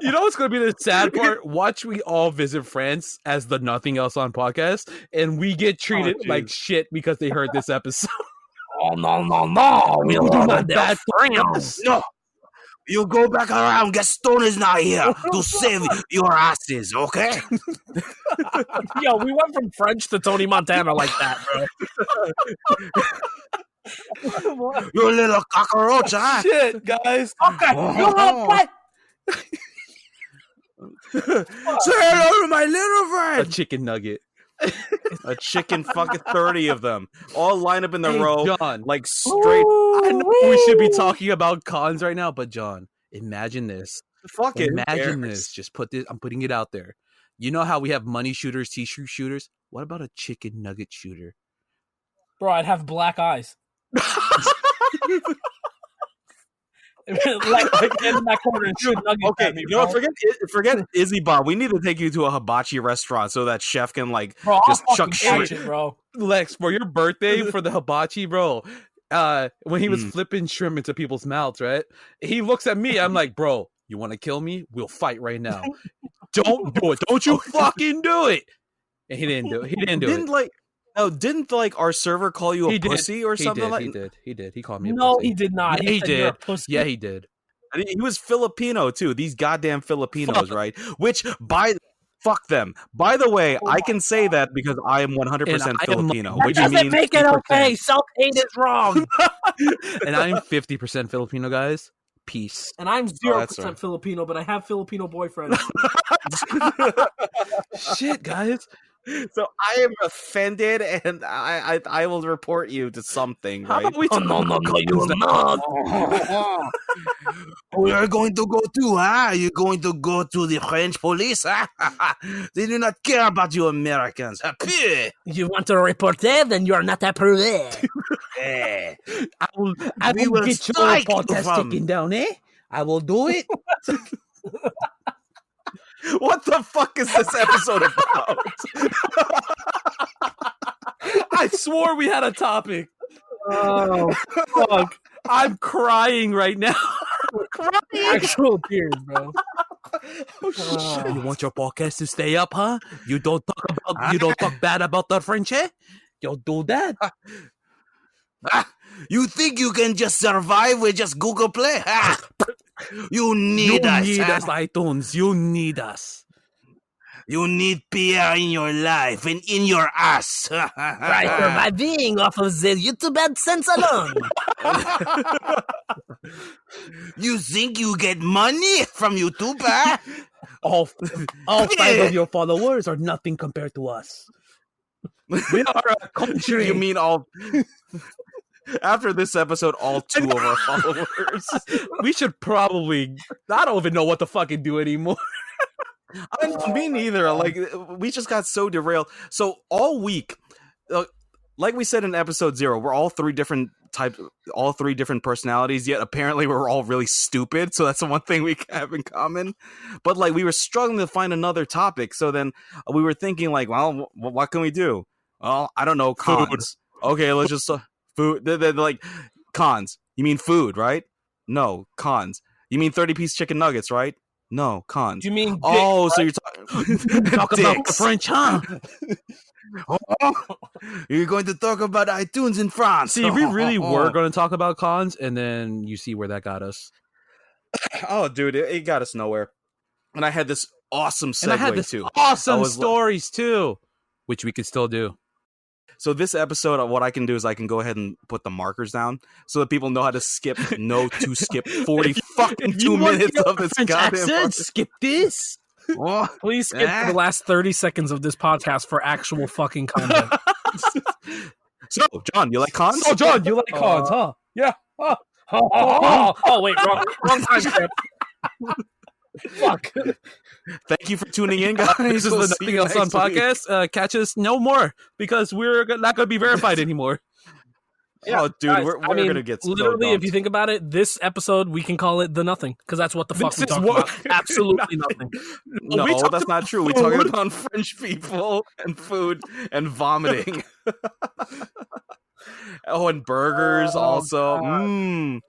You know what's going to be the sad part? Watch we all visit France as the Nothing Else On podcast, and we get treated like shit because they heard this episode. Oh, no. We do not bad friends. No. You go back around. Gaston is not here to save your asses, okay? Yo, we went from French to Tony Montana like that, bro. You little cockroach, huh? Shit, guys. Okay, what? Say hello to my little friend. A chicken nugget. A chicken, fucking 30 of them, all lined up in the row, John, like straight. I know we should be talking about cons right now, but John, imagine this. Fuck it. Imagine this. Just put this. I'm putting it out there. You know how we have money shooters, t-shirt shooters? What about a chicken nugget shooter? Bro, I'd have black eyes. like in that corner and shoot nuggets. Okay, me, you know what? Forget Izzy Bob. We need to take you to a hibachi restaurant so that chef can just chuck shit, bro. Lex, for your birthday for the hibachi, bro. When he was flipping shrimp into people's mouths, right? He looks at me. I'm like, bro, you want to kill me? We'll fight right now. Don't do it. Don't you fucking do it. And he didn't do it. Didn't our server call you a pussy or something? He did. He called me a pussy. No, he did not. He did. Yeah, he did. He was Filipino too. These goddamn Filipinos, right? Fuck them. By the way, I can say that because I am 100% Filipino. That doesn't make it okay. Self-hate is wrong. And I'm 50% Filipino, guys. Peace. And I'm 0% Filipino, but I have Filipino boyfriends. Shit, guys. So I am offended, and I will report you to something. Right? No, you will not. We are going to go too, huh? You're going to go to the French police, huh? They do not care about you Americans. You want to report it? Then you are not approved. I will get your podcast taken down, eh? I will do it. What the fuck is this episode about? I swore we had a topic. Oh, fuck. I'm crying right now. Actual tears, bro. Oh, shit. You want your podcast to stay up, huh? You don't talk bad about the French, eh? Don't do that. You think you can just survive with just Google Play? You need us. You need us, iTunes. You need us. You need Pierre in your life and in your ass. Right, surviving off of the YouTube AdSense alone. You think you get money from YouTube, huh? All 5 of your followers are nothing compared to us. We are a country. You mean all... After this episode, all 2 of our followers. We should probably... I don't even know what to fucking do anymore. Me neither. Like, we just got so derailed. So all week, like we said in episode 0, we're all 3 different types, all 3 different personalities. Yet apparently we're all really stupid. So that's the one thing we have in common. But like, we were struggling to find another topic. So then we were thinking, like, well, what can we do? Well, I don't know. Cons. Food. Okay, let's just food. They're like, cons. You mean food, right? No, cons. You mean 30-piece chicken nuggets, right? No, cons. You mean dicks, so you're talk about the French, huh? You're going to talk about iTunes in France. See, we really were going to talk about cons, and then you see where that got us. Oh, dude, it got us nowhere. And I had this awesome segue, and I had this too. Awesome stories, too, which we could still do. So this episode, what I can do is I can go ahead and put the markers down so that people know how to skip 40 fucking 2 minutes of this goddamn skip this. Please skip the last 30 seconds of this podcast for actual fucking content. So, John, you like cons? Oh, John, you like cons, huh? Yeah. Oh, wait, wrong time step. Fuck. Thank you for tuning in, guys. This is the Nothing Else On podcast. Catch us no more because we're not going to be verified anymore. Yeah, oh, dude, guys, we're going to get literally, if you think about it, this episode, we can call it The Nothing because that's what the fuck we talk about. Absolutely nothing. No, that's not true. We talk about French people and food and vomiting. And burgers also.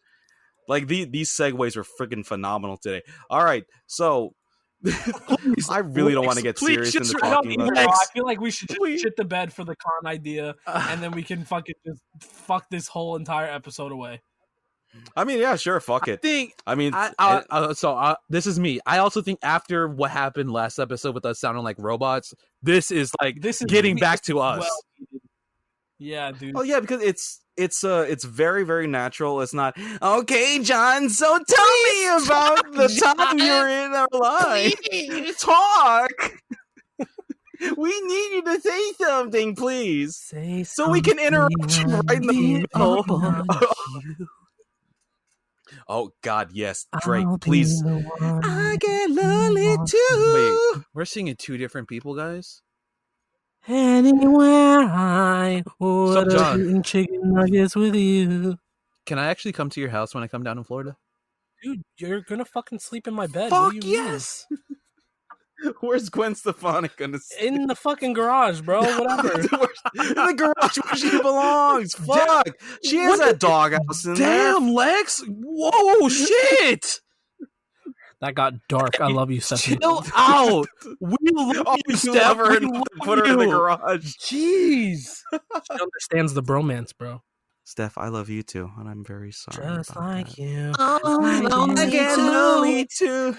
Like, these segues were freaking phenomenal today. All right, so... I really don't want to get serious into talking about this. I feel like we should just shit the bed for the con idea, and then we can fucking just fuck this whole entire episode away. I mean, yeah, sure, fuck it. This is me. I also think after what happened last episode with us sounding like robots, this is getting back to us. Well, yeah, dude. Oh yeah, because it's very, very natural. It's not okay, John. So tell me about the time you're in our life. Please. Talk. We need you to say something, please. So we can interrupt you right in the middle. Oh God, yes, Drake, please. I get lonely too. Wait, we're singing 2 different people, guys. Anywhere I would have eaten chicken nuggets with you. Can I actually come to your house when I come down in Florida? Dude, you're gonna fucking sleep in my bed. Fuck yes. Where's Gwen Stefani gonna sleep? In the fucking garage, bro. Whatever. In the garage where she belongs. Fuck. She has a doghouse in there. Damn, Lex. Whoa, shit. That got dark. I love you, Stephanie. Chill out. We love you, Steph. Put her in the garage. Jeez. She understands the bromance, bro. Steph, I love you too, and I'm very sorry. Just like that. You. I get lonely too.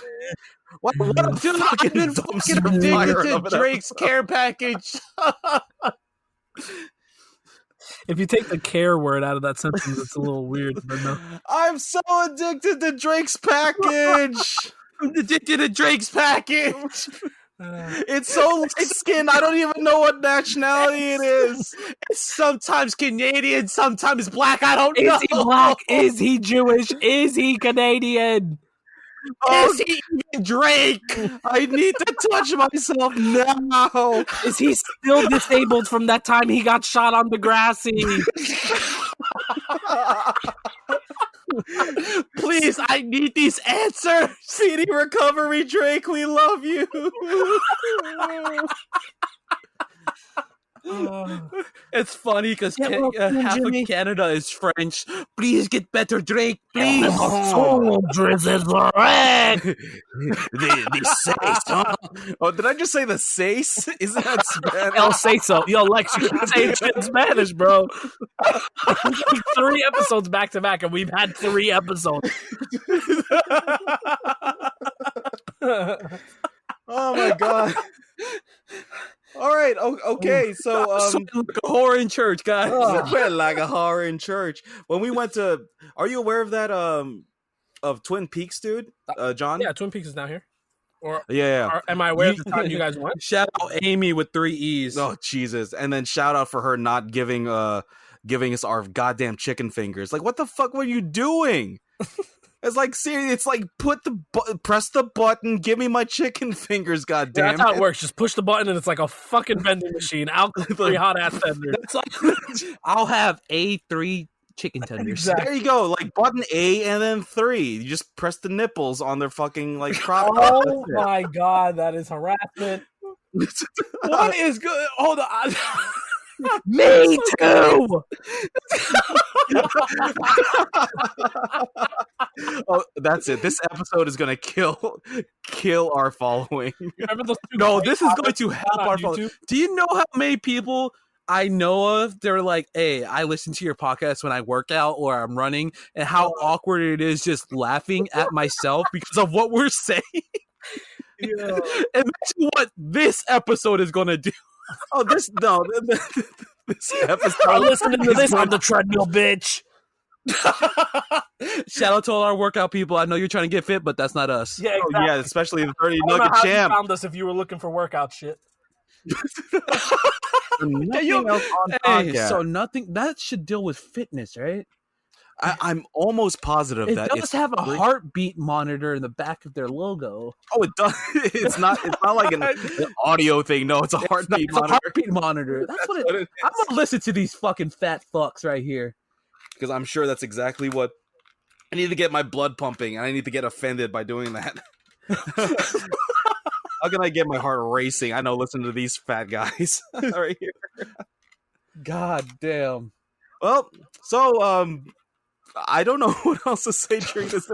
What a fucking dumpster fire to Drake's care package. If you take the care word out of that sentence, it's a little weird. But no. I'm so addicted to Drake's package. I'm addicted to Drake's package. It's so light skinned. I don't even know what nationality it is. It's sometimes Canadian, sometimes black. I don't know. Is he black? Is he Jewish? Is he Canadian? Is he even Drake? I need to touch myself now. Is he still disabled from that time he got shot on Degrassi? Please, I need these answers. Speedy recovery, Drake. We love you. It's funny because well, half Jimmy. of Canada is French. Please get better, Drake. Please. Soldiers is right. The seis, huh? Oh, did I just say the seis? Isn't that Spanish? El say so. Yo, Lex, you can say shit in Spanish, bro. 3 episodes back to back, and we've had 3 episodes. Oh my god. All right. Okay. So, like a horror in church, guys. like a horror in church. When we went to, are you aware of that? Of Twin Peaks, dude. John. Yeah, Twin Peaks is now here. Or Yeah. am I aware of the time you guys went? Shout out Amy with 3 E's. Oh Jesus! And then shout out for her not giving us our goddamn chicken fingers. Like, what the fuck were you doing? It's like, seriously, it's like press the button, give me my chicken fingers, goddamn. Yeah, that's how it works. Just push the button, and it's like a fucking vending machine. I'll cook 3 hot ass tenders. I'll have 3 chicken tenders. Exactly. There you go, like button A and then 3. You just press the nipples on their fucking like crop. Oh my god, that is harassment. What is good? Hold on. Me too. Oh, that's it. This episode is gonna kill our following. Remember those 2 No, great this is going comments to help on our YouTube? following. Do you know how many people I know of? They're like, "Hey, I listen to your podcast when I work out or I'm running," and how awkward it is just laughing at myself because of what we're saying. Yeah. Imagine what this episode is going to do. Oh, this episode. I'm listening to this on the treadmill, bitch. Shout out to all our workout people. I know you're trying to get fit, but that's not us. Yeah, Oh, exactly. yeah, especially the 30 I don't know nugget how champ. you found us if you were looking for workout shit. Nothing else on Hey, podcast. so nothing that should deal with fitness, right? I'm almost positive It that does it's have a free. heartbeat monitor in the back of their logo. Oh, it does. It's not like an audio thing. No, it's a heartbeat It's a monitor. heartbeat monitor. That's what it. I'm gonna listen to these fucking fat fucks right here. Because I'm sure that's exactly what I need to get my blood pumping, and I need to get offended by doing that. How can I get my heart racing? I know. Listen to these fat guys right here. God damn. Well, so I don't know what else to say during this.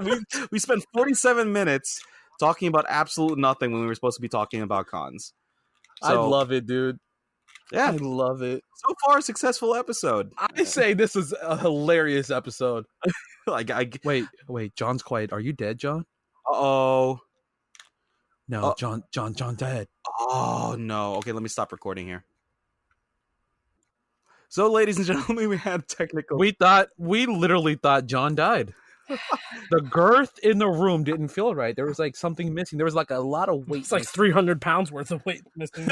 We spent 47 minutes talking about absolute nothing when we were supposed to be talking about cons. I So, love it, dude. yeah. I love it. So far, a successful episode. I say this is a hilarious episode. Like, Wait, John's quiet. Are you dead, John? oh, No, John dead. oh no. Okay, let me stop recording here. So, ladies and gentlemen, we had technical. We literally thought John died. The girth in the room didn't feel right. There was like something missing. There was like a lot of weight. It's like 300 pounds worth of weight missing.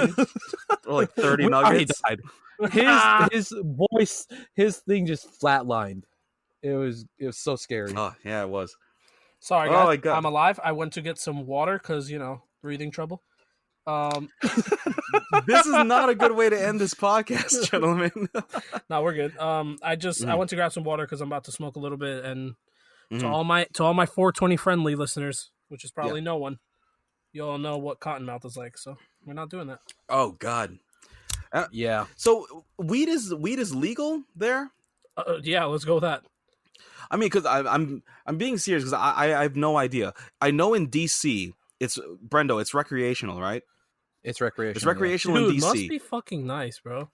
like 30 He nuggets. died. His voice, his thing just flatlined. It was so scary. Oh, yeah, it was. Sorry, Oh, guys. my God. I'm alive. I went to get some water because, breathing trouble. This is not a good way to end this podcast, gentlemen. No, we're good. I went to grab some water because I'm about to smoke a little bit, and to all my 420 friendly listeners, which is probably no one, you all know what Cottonmouth is like, so we're not doing that. Oh God. Yeah. So weed is legal there? Yeah, let's go with that. I mean, because I'm being serious because I have no idea. I know in DC it's Brendo. It's recreational, right? It's recreational. It's recreational Dude, in DC. must be fucking nice, bro.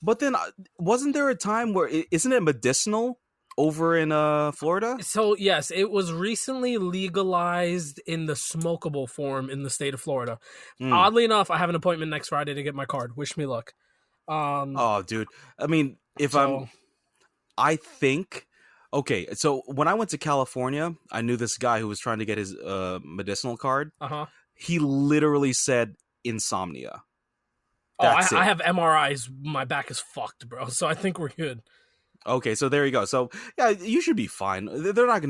But then, wasn't there a time where isn't it medicinal over in Florida? So yes, it was recently legalized in the smokable form in the state of Florida. Oddly enough, I have an appointment next Friday to get my card. Wish me luck. Oh, dude. I mean, I think. Okay, so when I went to California, I knew this guy who was trying to get his medicinal card. He literally said insomnia. That's I have MRIs. My back is fucked, bro. So I think we're good. Okay, so there you go. So yeah, you should be fine. They're not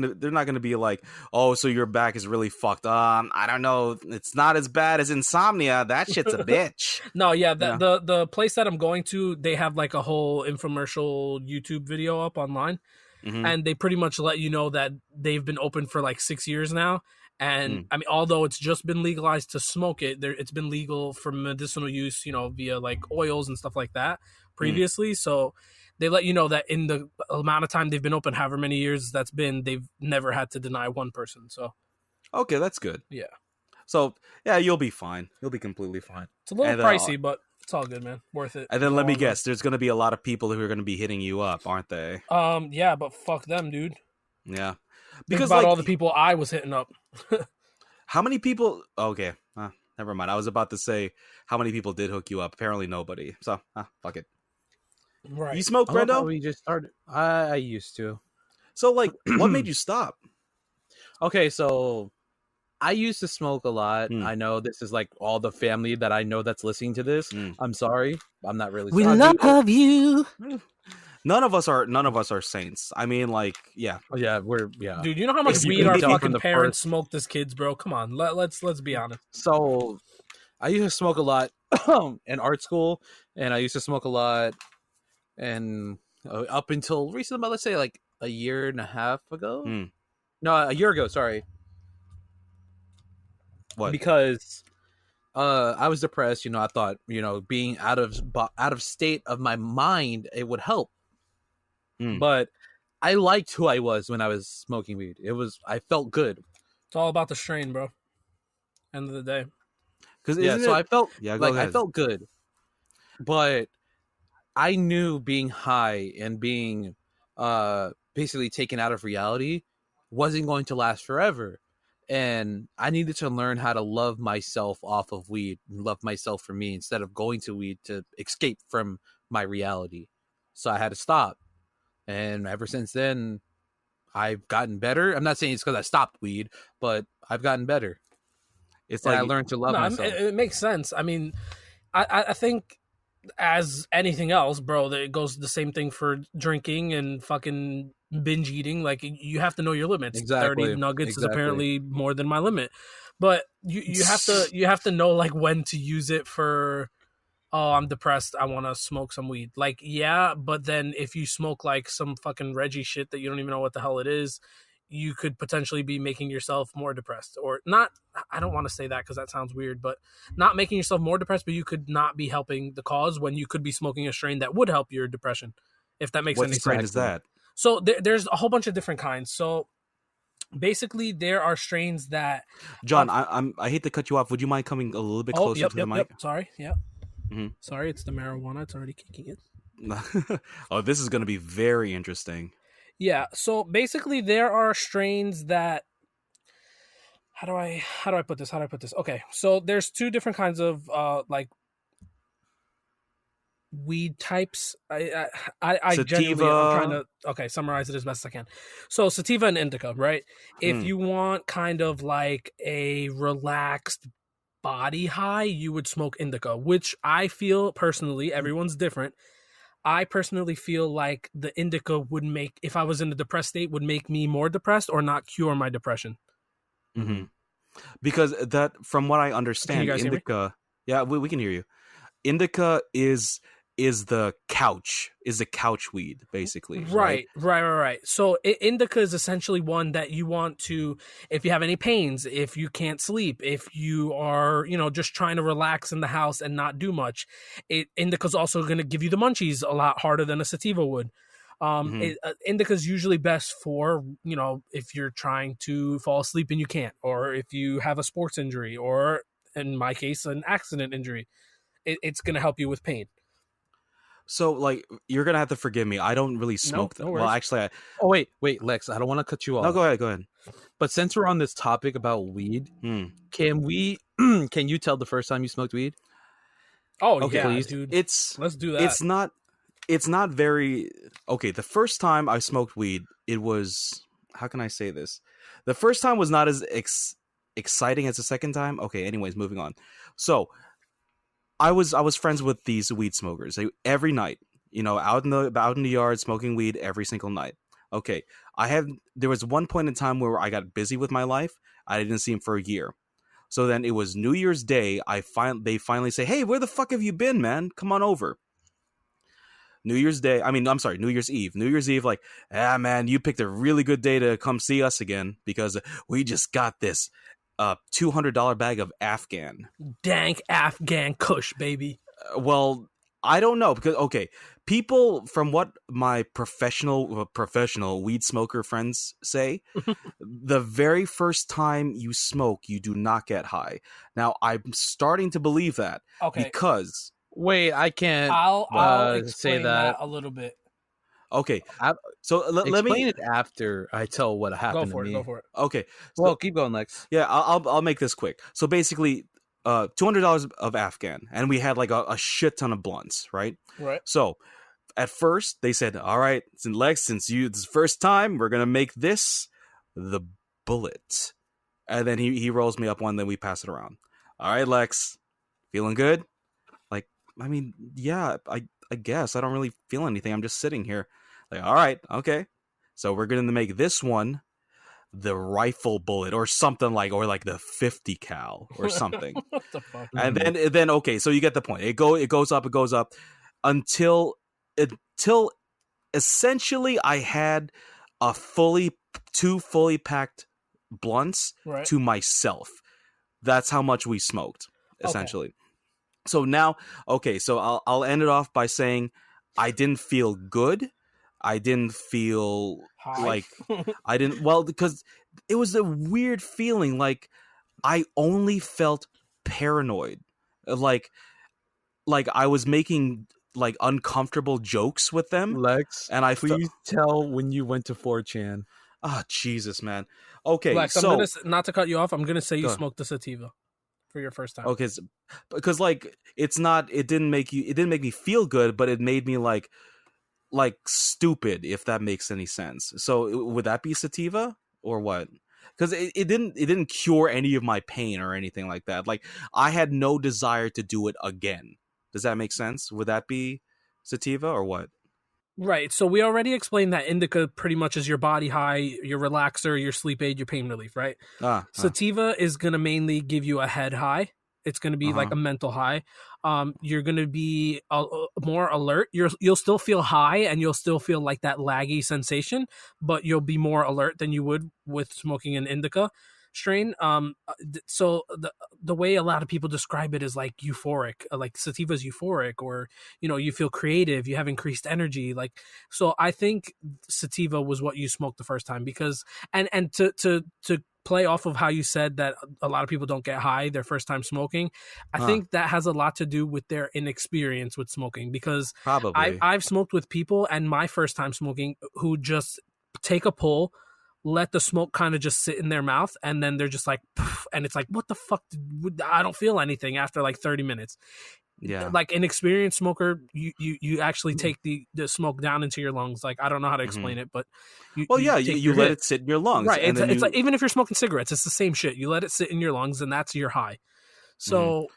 gonna be like, oh, so your back is really fucked. I don't know. It's not as bad as insomnia. That shit's a bitch. No, yeah, the place that I'm going to, they have like a whole infomercial YouTube video up online, and they pretty much let you know that they've been open for like 6 years now, And I mean, although it's just been legalized to smoke it, it's been legal for medicinal use, via like oils and stuff like that previously. So they let you know that in the amount of time they've been open, however many years that's been, they've never had to deny one person. So okay, that's good. yeah. So yeah, you'll be fine. You'll be completely fine. It's a little pricey, but it's all good, man. Worth it. And then let me guess, there's going to be a lot of people who are going to be hitting you up, aren't they? Yeah, but fuck them, dude. Yeah. Because about all the people I was hitting up. How many people? Okay, never mind. I was about to say how many people did hook you up. Apparently nobody. So fuck it. Right. You smoke, Brendo? We just started. I used to. So like, what made you stop? Okay, so I used to smoke a lot. I know this is like all the family that I know that's listening to this. I'm sorry. I'm not really. We love you. None of us are saints. I mean, like, yeah. Dude, you know how much weed our fucking parents smoked as kids, bro? Come on, let's be honest. So, I used to smoke a lot in art school, and I used to smoke a lot, and up until recently, let's say like a year and a half ago. No, a year ago. Sorry. What? Because I was depressed. I thought being out of state of my mind, it would help. But I liked who I was when I was smoking weed. I felt good. It's all about the strain, bro. End of the day. I felt I felt good. But I knew being high and being basically taken out of reality wasn't going to last forever. And I needed to learn how to love myself off of weed, love myself for me, instead of going to weed to escape from my reality. So I had to stop. And ever since then, I've gotten better. I'm not saying it's because I stopped weed, but I've gotten better. It's like I learned to love myself. It makes sense. I mean, I think as anything else, bro, that it goes the same thing for drinking and fucking binge eating. Like, you have to know your limits. Exactly. 30 nuggets is apparently more than my limit. But you have to know like when to use it for, oh, I'm depressed, I want to smoke some weed. Like, yeah, but then if you smoke like some fucking Reggie shit that you don't even know what the hell it is, you could potentially be making yourself more depressed. Or not, I don't want to say that because that sounds weird, but not making yourself more depressed, but you could not be helping the cause when you could be smoking a strain that would help your depression, if that makes any sense. What strain is that? So there's a whole bunch of different kinds. So basically, there are strains that... John, I hate to cut you off. Would you mind coming a little bit closer to the mic? Sorry, Sorry, it's the marijuana. It's already kicking in. Oh, this is going to be very interesting. Yeah, so basically there are strains that... How do I put this? Okay, so there's two different kinds of like weed types. I genuinely, I'm trying to summarize it as best as I can. So sativa and indica, right? If you want kind of like a relaxed body high, you would smoke indica, which I feel personally, everyone's different. I personally feel like the indica would make, if I was in a depressed state, would make me more depressed or not cure my depression. Because that, from what I understand, indica, yeah, we can hear you. Indica is the couch weed, basically. Right. So indica is essentially one that you want to, if you have any pains, if you can't sleep, if you are, just trying to relax in the house and not do much, indica is also going to give you the munchies a lot harder than a sativa would. Indica is usually best for, if you're trying to fall asleep and you can't, or if you have a sports injury, or in my case, an accident injury. It's going to help you with pain. So, like, you're going to have to forgive me. I don't really smoke them. Well, actually, wait, Lex, I don't want to cut you off. No, go ahead. But since we're on this topic about weed, can you tell the first time you smoked weed? Oh, okay, yeah, dude. Let's do that. It's not very... Okay, the first time I smoked weed, it was... How can I say this? The first time was not as exciting as the second time. Okay, anyways, moving on. So... I was friends with these weed smokers. Every night, out in the yard smoking weed every single night. Okay, there was one point in time where I got busy with my life. I didn't see him for a year. So then it was New Year's Day. They finally say, "Hey, where the fuck have you been, man? Come on over." New Year's Eve. New Year's Eve, like, man, you picked a really good day to come see us again because we just got this a $200 bag of Afghan. Dank Afghan Kush, baby. Well, I don't know because people from what my professional weed smoker friends say, the very first time you smoke, you do not get high. Now, I'm starting to believe that because wait, I can't. I'll explain say that a little bit. Okay, so let me explain it after I tell what happened to me. Go for it. Okay, so, well, keep going, Lex. Yeah, I'll make this quick. So basically, $200 of Afghan, and we had like a shit ton of blunts, right? Right. So at first they said, "All right, Lex, since this first time, we're gonna make this the bullet," and then he rolls me up one, then we pass it around. All right, Lex, feeling good? Like, I mean, yeah, I guess I don't really feel anything. I'm just sitting here. Like, all right, okay. So we're gonna make this one the rifle bullet or something or like the 50 cal or something. What the fuck? And then okay, so you get the point. It goes up until essentially I had two fully packed blunts to myself. That's how much we smoked, essentially. Okay. So now, so I'll end it off by saying I didn't feel good. I didn't feel like because it was a weird feeling. Like I only felt paranoid. Like I was making like uncomfortable jokes with them. Lex, and please tell when you went to 4chan. Oh, Jesus, man. Okay, Lex, so I'm gonna, not to cut you off, I'm gonna say you smoked the sativa for your first time. Okay, because like it didn't make me feel good, but it made me like stupid, if that makes any sense. So would that be sativa or what? Because it didn't cure any of my pain or anything like that. Like I had no desire to do it again. Does that make sense? Would that be sativa or what? Right. So we already explained that indica pretty much is your body high, your relaxer, your sleep aid, your pain relief, right? Sativa is going to mainly give you a head high. It's going to be like a mental high. You're going to be more alert. You'll still feel high and you'll still feel like that laggy sensation, but you'll be more alert than you would with smoking an indica strain. So the way a lot of people describe it is like euphoric, like sativa's euphoric, or you feel creative, you have increased energy. Like, so I think sativa was what you smoked the first time, because and to play off of how you said that a lot of people don't get high their first time smoking, I think that has a lot to do with their inexperience with smoking, because probably I've smoked with people and my first time smoking who just take a pull, let the smoke kind of just sit in their mouth, and then they're just like, and it's like, what the fuck? I don't feel anything after like 30 minutes. Yeah. Like an experienced smoker, you actually take the smoke down into your lungs. Like, I don't know how to explain it, but you let it sit in your lungs. Right. It's like, even if you're smoking cigarettes, it's the same shit. You let it sit in your lungs and that's your high. So,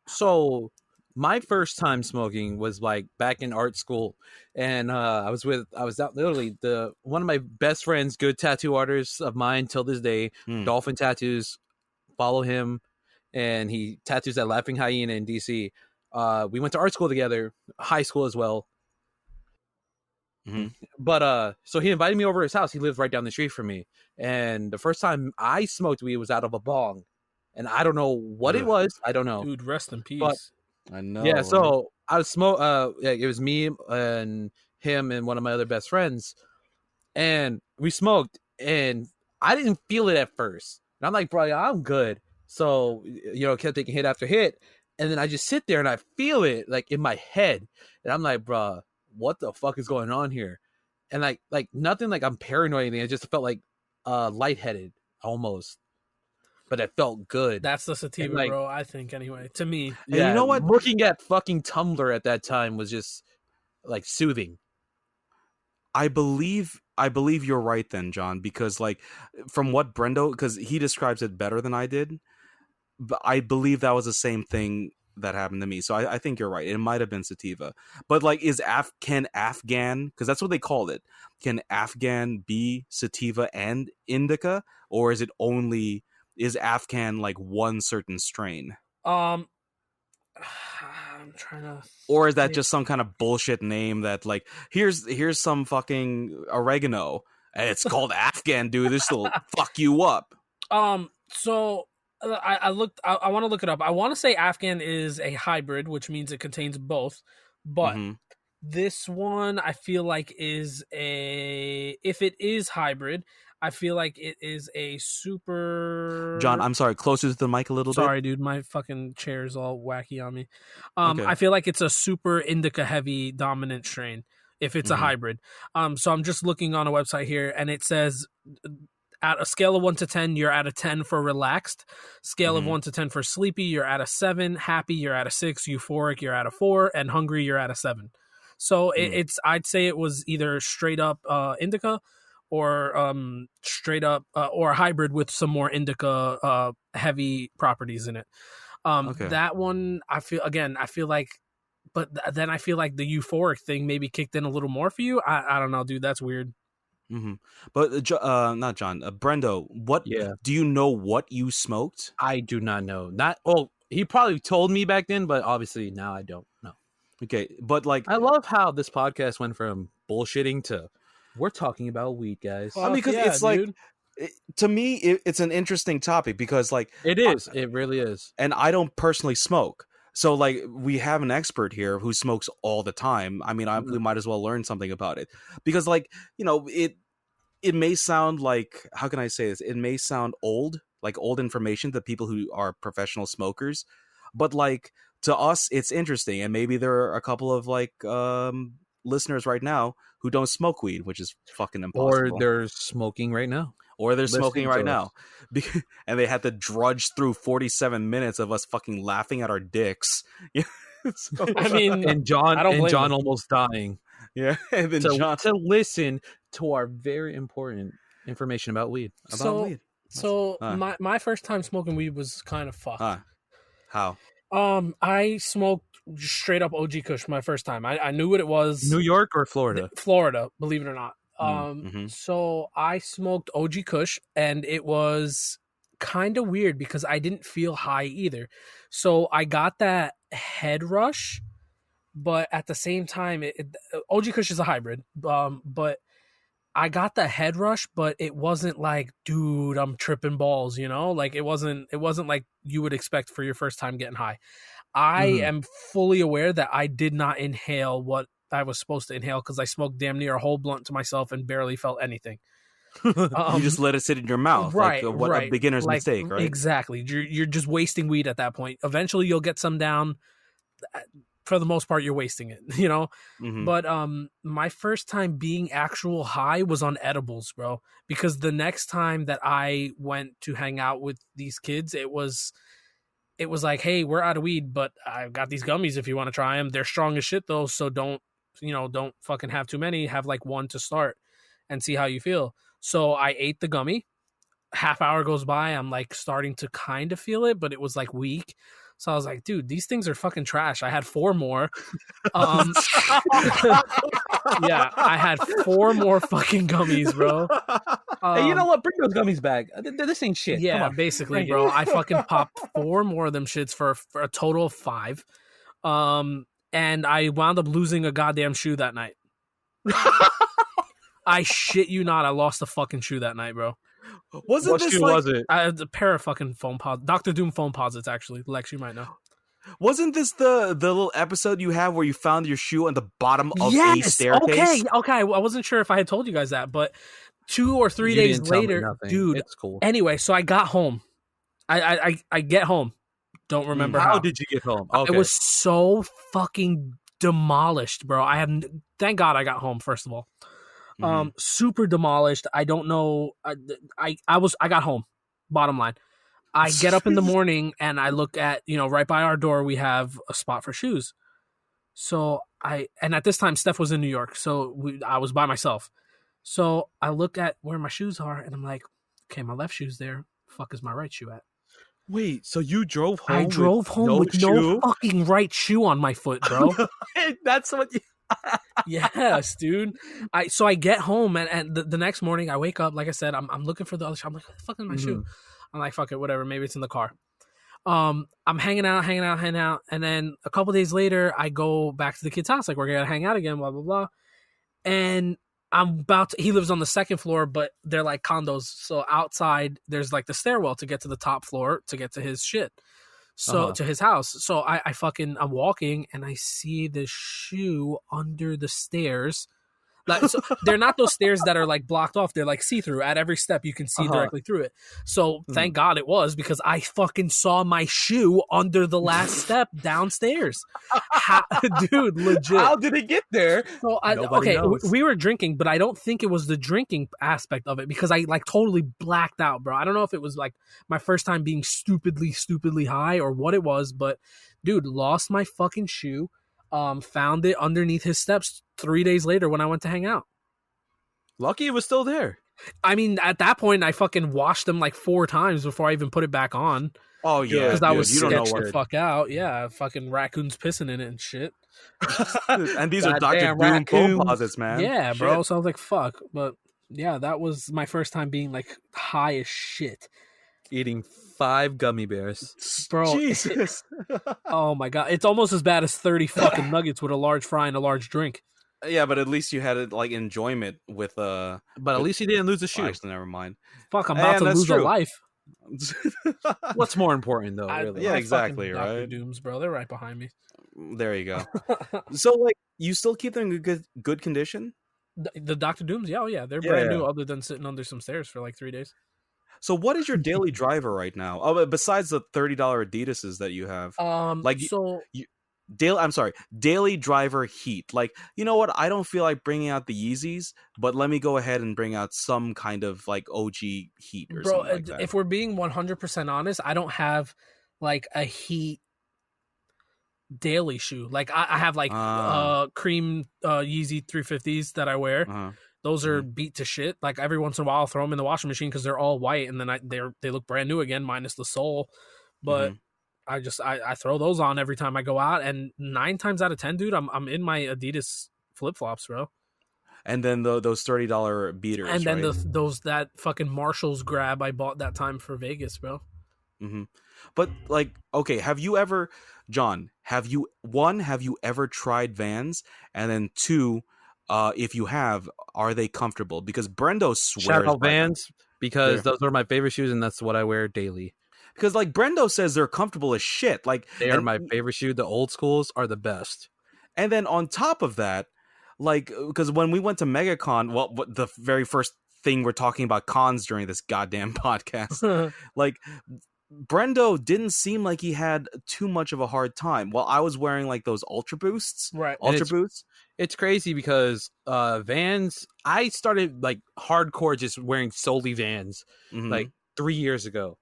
so my first time smoking was like back in art school, and I was out literally one of my best friends, good tattoo artists of mine till this day, Dolphin Tattoos, follow him, and he tattoos at Laughing Hyena in DC. We went to art school together, high school as well. But so he invited me over to his house. He lives right down the street from me, and the first time I smoked weed was out of a bong, and I don't know what it was. I don't know. Dude, rest in peace. But, I know. Yeah, so I was it was me and him and one of my other best friends, and we smoked, and I didn't feel it at first. And I'm like, bro, I'm good. So kept taking hit after hit, and then I just sit there and I feel it like in my head, and I'm like, bro, what the fuck is going on here? And like nothing, like I'm paranoid or anything. It just felt like lightheaded almost. But it felt good. That's the sativa, bro, I think, anyway. To me. Yeah, and you know what? Looking at fucking Tumblr at that time was just like soothing. I believe you're right then, John, because like from what Brendo, because he describes it better than I did, but I believe that was the same thing that happened to me. So I think you're right. It might have been sativa. But like, can Afghan, because that's what they called it, can Afghan be sativa and indica, or is Afghan like one certain strain? I'm trying to. Or is that just some kind of bullshit name that like here's some fucking oregano and it's called Afghan, dude. This will fuck you up. So I looked. I want to look it up. I want to say Afghan is a hybrid, which means it contains both. But this one, I feel like is a. If it is hybrid, I feel like it is a super. John, I'm sorry. Closer to the mic a little bit. Sorry, dude. My fucking chair is all wacky on me. Okay. I feel like it's a super indica heavy dominant strain if it's a hybrid. So I'm just looking on a website here, and it says at a scale of 1 to 10, you're at a 10 for relaxed. Scale of 1 to 10 for sleepy, you're at a 7. Happy, you're at a 6. Euphoric, you're at a 4. And hungry, you're at a 7. So it's, I'd say it was either straight up indica or straight up or a hybrid with some more indica heavy properties in it. That one, I feel like, but then I feel like the euphoric thing maybe kicked in a little more for you. I don't know, dude. That's weird. But not John, Brendo, what do you know what you smoked? I do not know. He probably told me back then, but obviously now I don't know. Okay, but like, I love how this podcast went from bullshitting to we're talking about weed, guys. I mean, because it's like, to me, it's an interesting topic because like it is, it really is. And I don't personally smoke. So like we have an expert here who smokes all the time. I mean, we might as well learn something about it because like, you know, it may sound like, how can I say this? It may sound old, like old information to people who are professional smokers, but like to us, it's interesting. And maybe there are a couple of like listeners right now who don't smoke weed, which is fucking impossible. Or they're smoking right now. And they had to drudge through 47 minutes of us fucking laughing at our dicks. I mean, and John almost dying. Yeah, and then to listen to our very important information about weed. So my first time smoking weed was kind of fucked. How? I smoked straight up OG Kush my first time. I knew what it was. New York or Florida? Florida, believe it or not. So I smoked OG Kush, and it was kind of weird because I didn't feel high either. So I got that head rush, but at the same time, OG Kush is a hybrid. But I got the head rush, but it wasn't like, dude, I'm tripping balls, you know? Like it wasn't like you would expect for your first time getting high. I am fully aware that I did not inhale what I was supposed to inhale because I smoked damn near a whole blunt to myself and barely felt anything. You just let it sit in your mouth, right? Like a beginner's mistake, right? Exactly. You're just wasting weed at that point. Eventually, you'll get some down. For the most part, you're wasting it, you know. But my first time being actual high was on edibles, bro. Because the next time that I went to hang out with these kids, it was like, hey, we're out of weed, but I've got these gummies if you want to try them. They're strong as shit though, so don't fucking have too many. Have like one to start and see how you feel. So I ate the gummy. Half hour goes by. I'm like starting to kind of feel it, but it was like weak. So I was like, dude, these things are fucking trash. I had 4 more. Yeah, I had 4 more fucking gummies, bro. Hey, you know what? Bring those gummies back. This ain't shit. Yeah, come on. basically, bro. I fucking popped 4 more of them shits for a total of 5. And I wound up losing a goddamn shoe that night. I shit you not. I lost a fucking shoe that night, bro. What shoe was it? A pair of fucking foam posits. Dr. Doom foam posits, actually. Lex, you might know. Wasn't this the little episode you have where you found your shoe on the bottom of a staircase? Okay. I wasn't sure if I had told you guys that, but 2 or 3 days later, dude. It's cool. Anyway, so I got home. I get home. Don't remember how. How did you get home? Okay. It was so fucking demolished, bro. Thank God I got home, first of all. Super demolished. I don't know. I got home. Bottom line, I get up in the morning and I look at, right by our door, we have a spot for shoes. So and at this time, Steph was in New York. So I was by myself. So I look at where my shoes are and I'm like, okay, my left shoe's there. Fuck is my right shoe at? Wait, so you drove home? I drove home with no fucking right shoe on my foot, bro. That's what you... Yes, dude. So I get home and the next morning I wake up, like I said, I'm looking for the other shoe. I'm like, what the fuck is my shoe? I'm like, fuck it, whatever. Maybe it's in the car. I'm hanging out. And then a couple days later, I go back to the kid's house. Like, we're going to hang out again, blah, blah, blah. And he lives on the second floor, but they're like condos. So outside there's like the stairwell to get to the top floor to get to his shit. So to his house. So I'm walking and I see the shoe under the stairs. Like, so they're not those stairs that are like blocked off. They're like see-through. At every step you can see directly through it. So thank God it was, because I fucking saw my shoe under the last step downstairs. Dude, legit. How did it get there? So we were drinking, but I don't think it was the drinking aspect of it, because I like totally blacked out, bro. I don't know if it was like my first time being stupidly high or what it was, but dude, lost my fucking shoe. Found it underneath his steps 3 days later when I went to hang out. Lucky it was still there. I mean, at that point, I fucking washed them like 4 times before I even put it back on. Oh yeah, because I was sketched the fuck out. Yeah, fucking raccoons pissing in it and shit. And these are Dr. Doom composites, man. Yeah, bro. Shit. So I was like, fuck. But yeah, that was my first time being like high as shit. Eating 5 gummy bears. Bro, Jesus. Oh my God. It's almost as bad as 30 fucking nuggets with a large fry and a large drink. Yeah, but at least you had like enjoyment with But at least you didn't lose a shoe. Actually, never mind. Fuck, I'm about to lose a life. What's more important though, really? Yeah, exactly, right? Dr. Dooms, bro. They're right behind me. There you go. So like you still keep them in good condition? The Dr. Dooms? Yeah, they're brand new, other than sitting under some stairs for like 3 days. So what is your daily driver right now? Oh, besides the $30 Adidas's that you have, daily driver heat. Like, you know what? I don't feel like bringing out the Yeezys, but let me go ahead and bring out some kind of like OG heat or something like that. If we're being 100% honest, I don't have like a heat daily shoe. Like I have like cream Yeezy 350s that I wear. Those are beat to shit. Like every once in a while, I'll throw them in the washing machine because they're all white, and then they look brand new again, minus the sole. But I throw those on every time I go out, and 9 times out of 10, dude, I'm in my Adidas flip flops, bro. And then those $30 beaters, and then right? that fucking Marshalls grab I bought that time for Vegas, bro. But like, okay, have you ever, John? Have you ever tried Vans? And then 2. If you have, are they comfortable? Because Brendo swears shout out Vans, because those are my favorite shoes, and that's what I wear daily. Because like Brendo says, they're comfortable as shit. Like they are my favorite shoe. The old schools are the best. And then on top of that, like, because when we went to MegaCon, well, the very first thing we're talking about cons during this goddamn podcast, like Brendo didn't seem like he had too much of a hard time. While I was wearing like those Ultra Boosts, right? Ultra Boosts. It's crazy because Vans, I started like hardcore just wearing solely Vans like 3 years ago.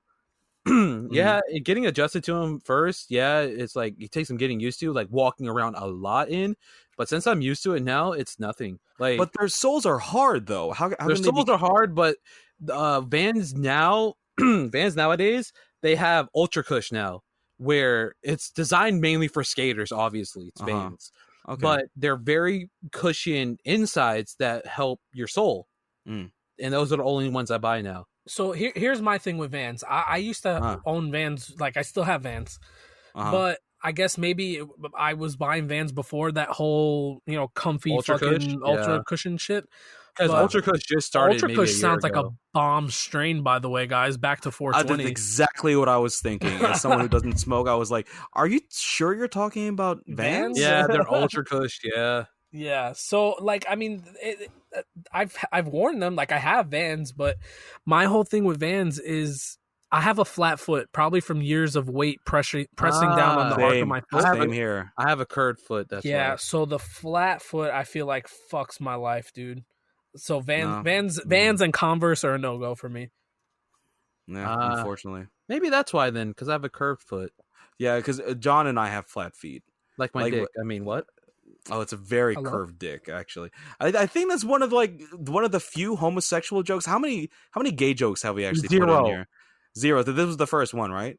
Yeah, getting adjusted to them first, it's like it takes some getting used to, like walking around a lot in. But since I'm used to it now, it's nothing. Like, but their soles are hard though. How their soles are hard, but Vans nowadays they have Ultra Cush now, where it's designed mainly for skaters. Obviously, it's Vans. Okay. But they're very cushioned insides that help your sole. And those are the only ones I buy now. So here's my thing with Vans. I used to own Vans. Like, I still have Vans. But I guess maybe I was buying Vans before that whole, comfy Ultra fucking Ultra Cushion shit. Because Ultra Cush just started. Ultra Cush sounds like a bomb strain, by the way, guys. Back to 420. That's exactly what I was thinking. As someone who doesn't smoke, I was like, "Are you sure you're talking about Vans?" Yeah, they're Ultra Cush. Yeah. So, like, I mean, I've worn them. Like, I have Vans, but my whole thing with Vans is I have a flat foot, probably from years of weight pressing down on the arc of my foot. Same here. I have a curved foot. That's why. So the flat foot, I feel like fucks my life, dude. So Vans and Converse are a no-go for me. Yeah, unfortunately. Maybe that's why then, because I have a curved foot. Yeah, because John and I have flat feet. Like my dick. I mean, what? Oh, it's a very curved dick, actually. I think that's one of the few homosexual jokes. How many gay jokes have we actually put in here? 0. This was the first one, right?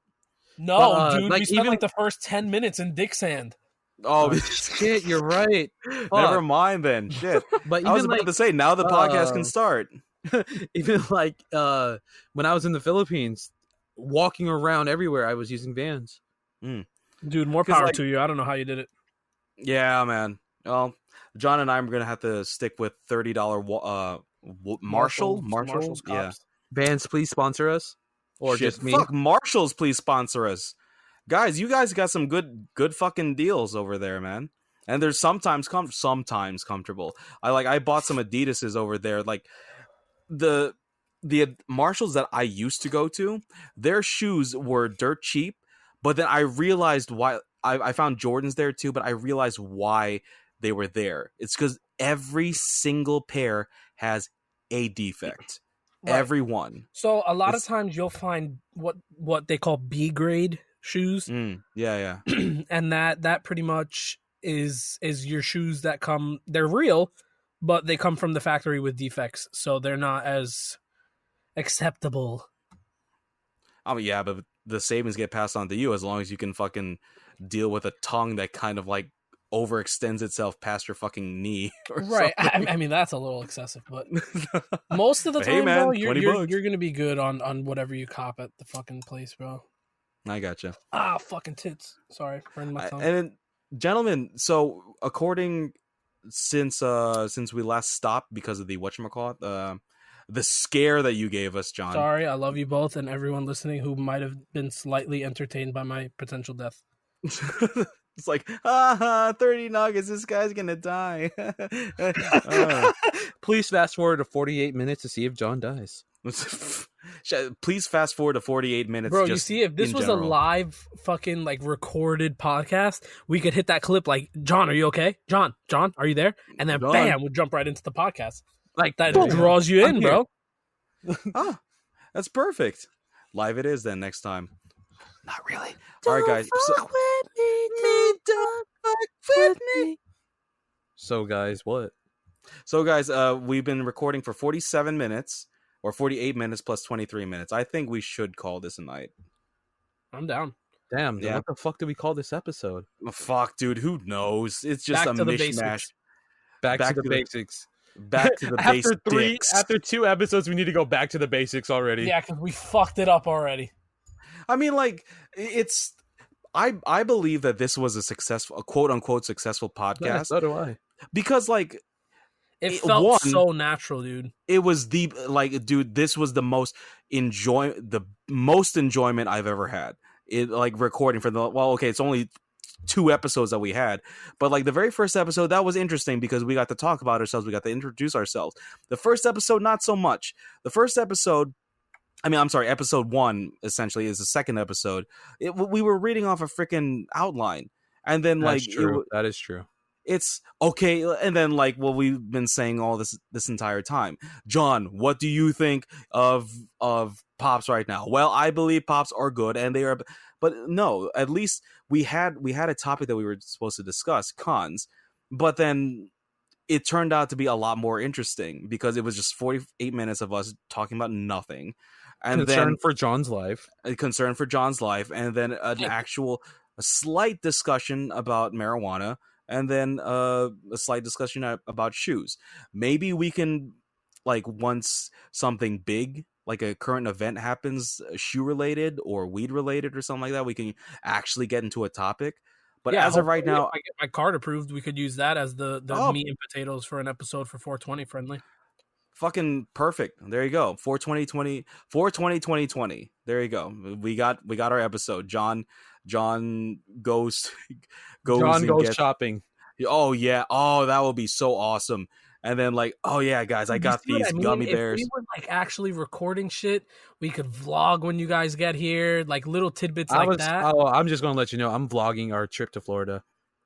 No, dude. We spent like the first 10 minutes in dick sand. Oh shit! You're right. Never mind then. Shit. But even I was about to say now the podcast can start. Even like when I was in the Philippines, walking around everywhere, I was using Vans. Dude, more power to you. I don't know how you did it. Yeah, man. Well, John and I are going to have to stick with $30 Marshall. Marshall's Yeah. Cops. Vans, please sponsor us, or Shit, just me. fuck Marshalls, please sponsor us, guys. You guys got some good fucking deals over there, man. And they're sometimes comfortable. I bought some Adidas's over there. Like the Marshalls that I used to go to, their shoes were dirt cheap. But then I realized why. I found Jordans there too, but I realized why they were there. It's because every single pair has a defect. Right. Every one. So a lot of times you'll find what they call B grade shoes. Yeah. And that pretty much is your shoes that they're real, but they come from the factory with defects, so they're not as acceptable. Oh yeah, but the savings get passed on to you as long as you can fucking deal with a tongue that kind of like overextends itself past your fucking knee. Right. I mean, that's a little excessive, but most of the time, man, bro, you're gonna be good on whatever you cop at the fucking place, bro. I gotcha. Fucking tits. Sorry, burned my tongue. And then, gentlemen, so since we last stopped because of the whatchamacallit, the scare that you gave us, John. Sorry, I love you both and everyone listening who might have been slightly entertained by my potential death. It's like, 30 nuggets, this guy's gonna die. Please fast forward to 48 minutes to see if John dies. Please fast forward to 48 minutes. Bro, you see, if this was a live fucking like recorded podcast, we could hit that clip like, John, are you okay? John, are you there? And then bam, we'll jump right into the podcast. Like that draws you in, bro. That's perfect. Live it is then next time. Not really. Don't all right, guys. Fuck with me. Don't fuck with me. So, guys, what? So, guys, we've been recording for 47 minutes or 48 minutes plus 23 minutes. I think we should call this a night. I'm down. Damn, yeah. What the fuck did we call this episode? Fuck, dude. Who knows? It's just a mishmash. Back to the basics. Back to the basics. After 2 episodes, we need to go back to the basics already. Yeah, because we fucked it up already. I mean, like, it's... I believe that this was a quote-unquote successful podcast. Yeah, so do I. Because, like... It felt so natural, dude. It was dude, this was the most enjoyment I've ever had. It, like, recording for it's only 2 episodes that we had, but like the very first episode, that was interesting because we got to talk about ourselves, we got to introduce ourselves. The first episode, not so much. The first episode, episode 1 essentially is the second episode. We were reading off a freaking outline, and then that is true. It's okay, and then like we've been saying all this entire time. John, what do you think of Pops right now? Well, I believe Pops are good, and they are. But no, at least we had a topic that we were supposed to discuss, cons, but then it turned out to be a lot more interesting because it was just 48 minutes of us talking about nothing. And concern for John's life. A concern for John's life, and then a slight discussion about marijuana, and then a slight discussion about shoes. Maybe we can, like, once something big, like a current event happens, shoe related or weed related or something like that, we can actually get into a topic. But as of right now, if I get my card approved, we could use that as the meat and potatoes for an episode for 420 friendly. Fucking perfect. There you go. 420. There you go. We got our episode. John goes shopping. Oh yeah. Oh, that would be so awesome. And then like, oh yeah, guys, I got these gummy bears. If we were like actually recording shit, we could vlog when you guys get here, like little tidbits that. Oh, I'm just gonna let you know, I'm vlogging our trip to Florida.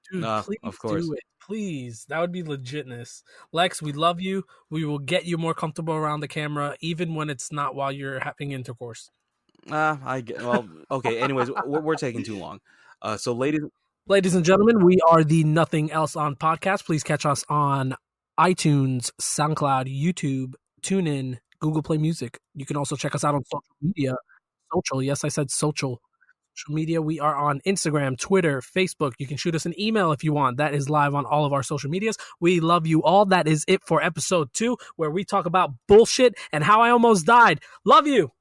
Dude, please of course. Do it. Please. That would be legitness. Lex, we love you. We will get you more comfortable around the camera, even when it's not while you're having intercourse. Okay. Anyways, we're taking too long. So ladies and gentlemen, we are the Nothing Else On podcast. Please catch us on iTunes, SoundCloud, YouTube, TuneIn, Google Play Music. You can also check us out on social media. Yes, I said social media. We are on Instagram, Twitter, Facebook. You can shoot us an email if you want. That is live on all of our social medias. We love you all. That is it for episode 2, where we talk about bullshit and how I almost died. Love you.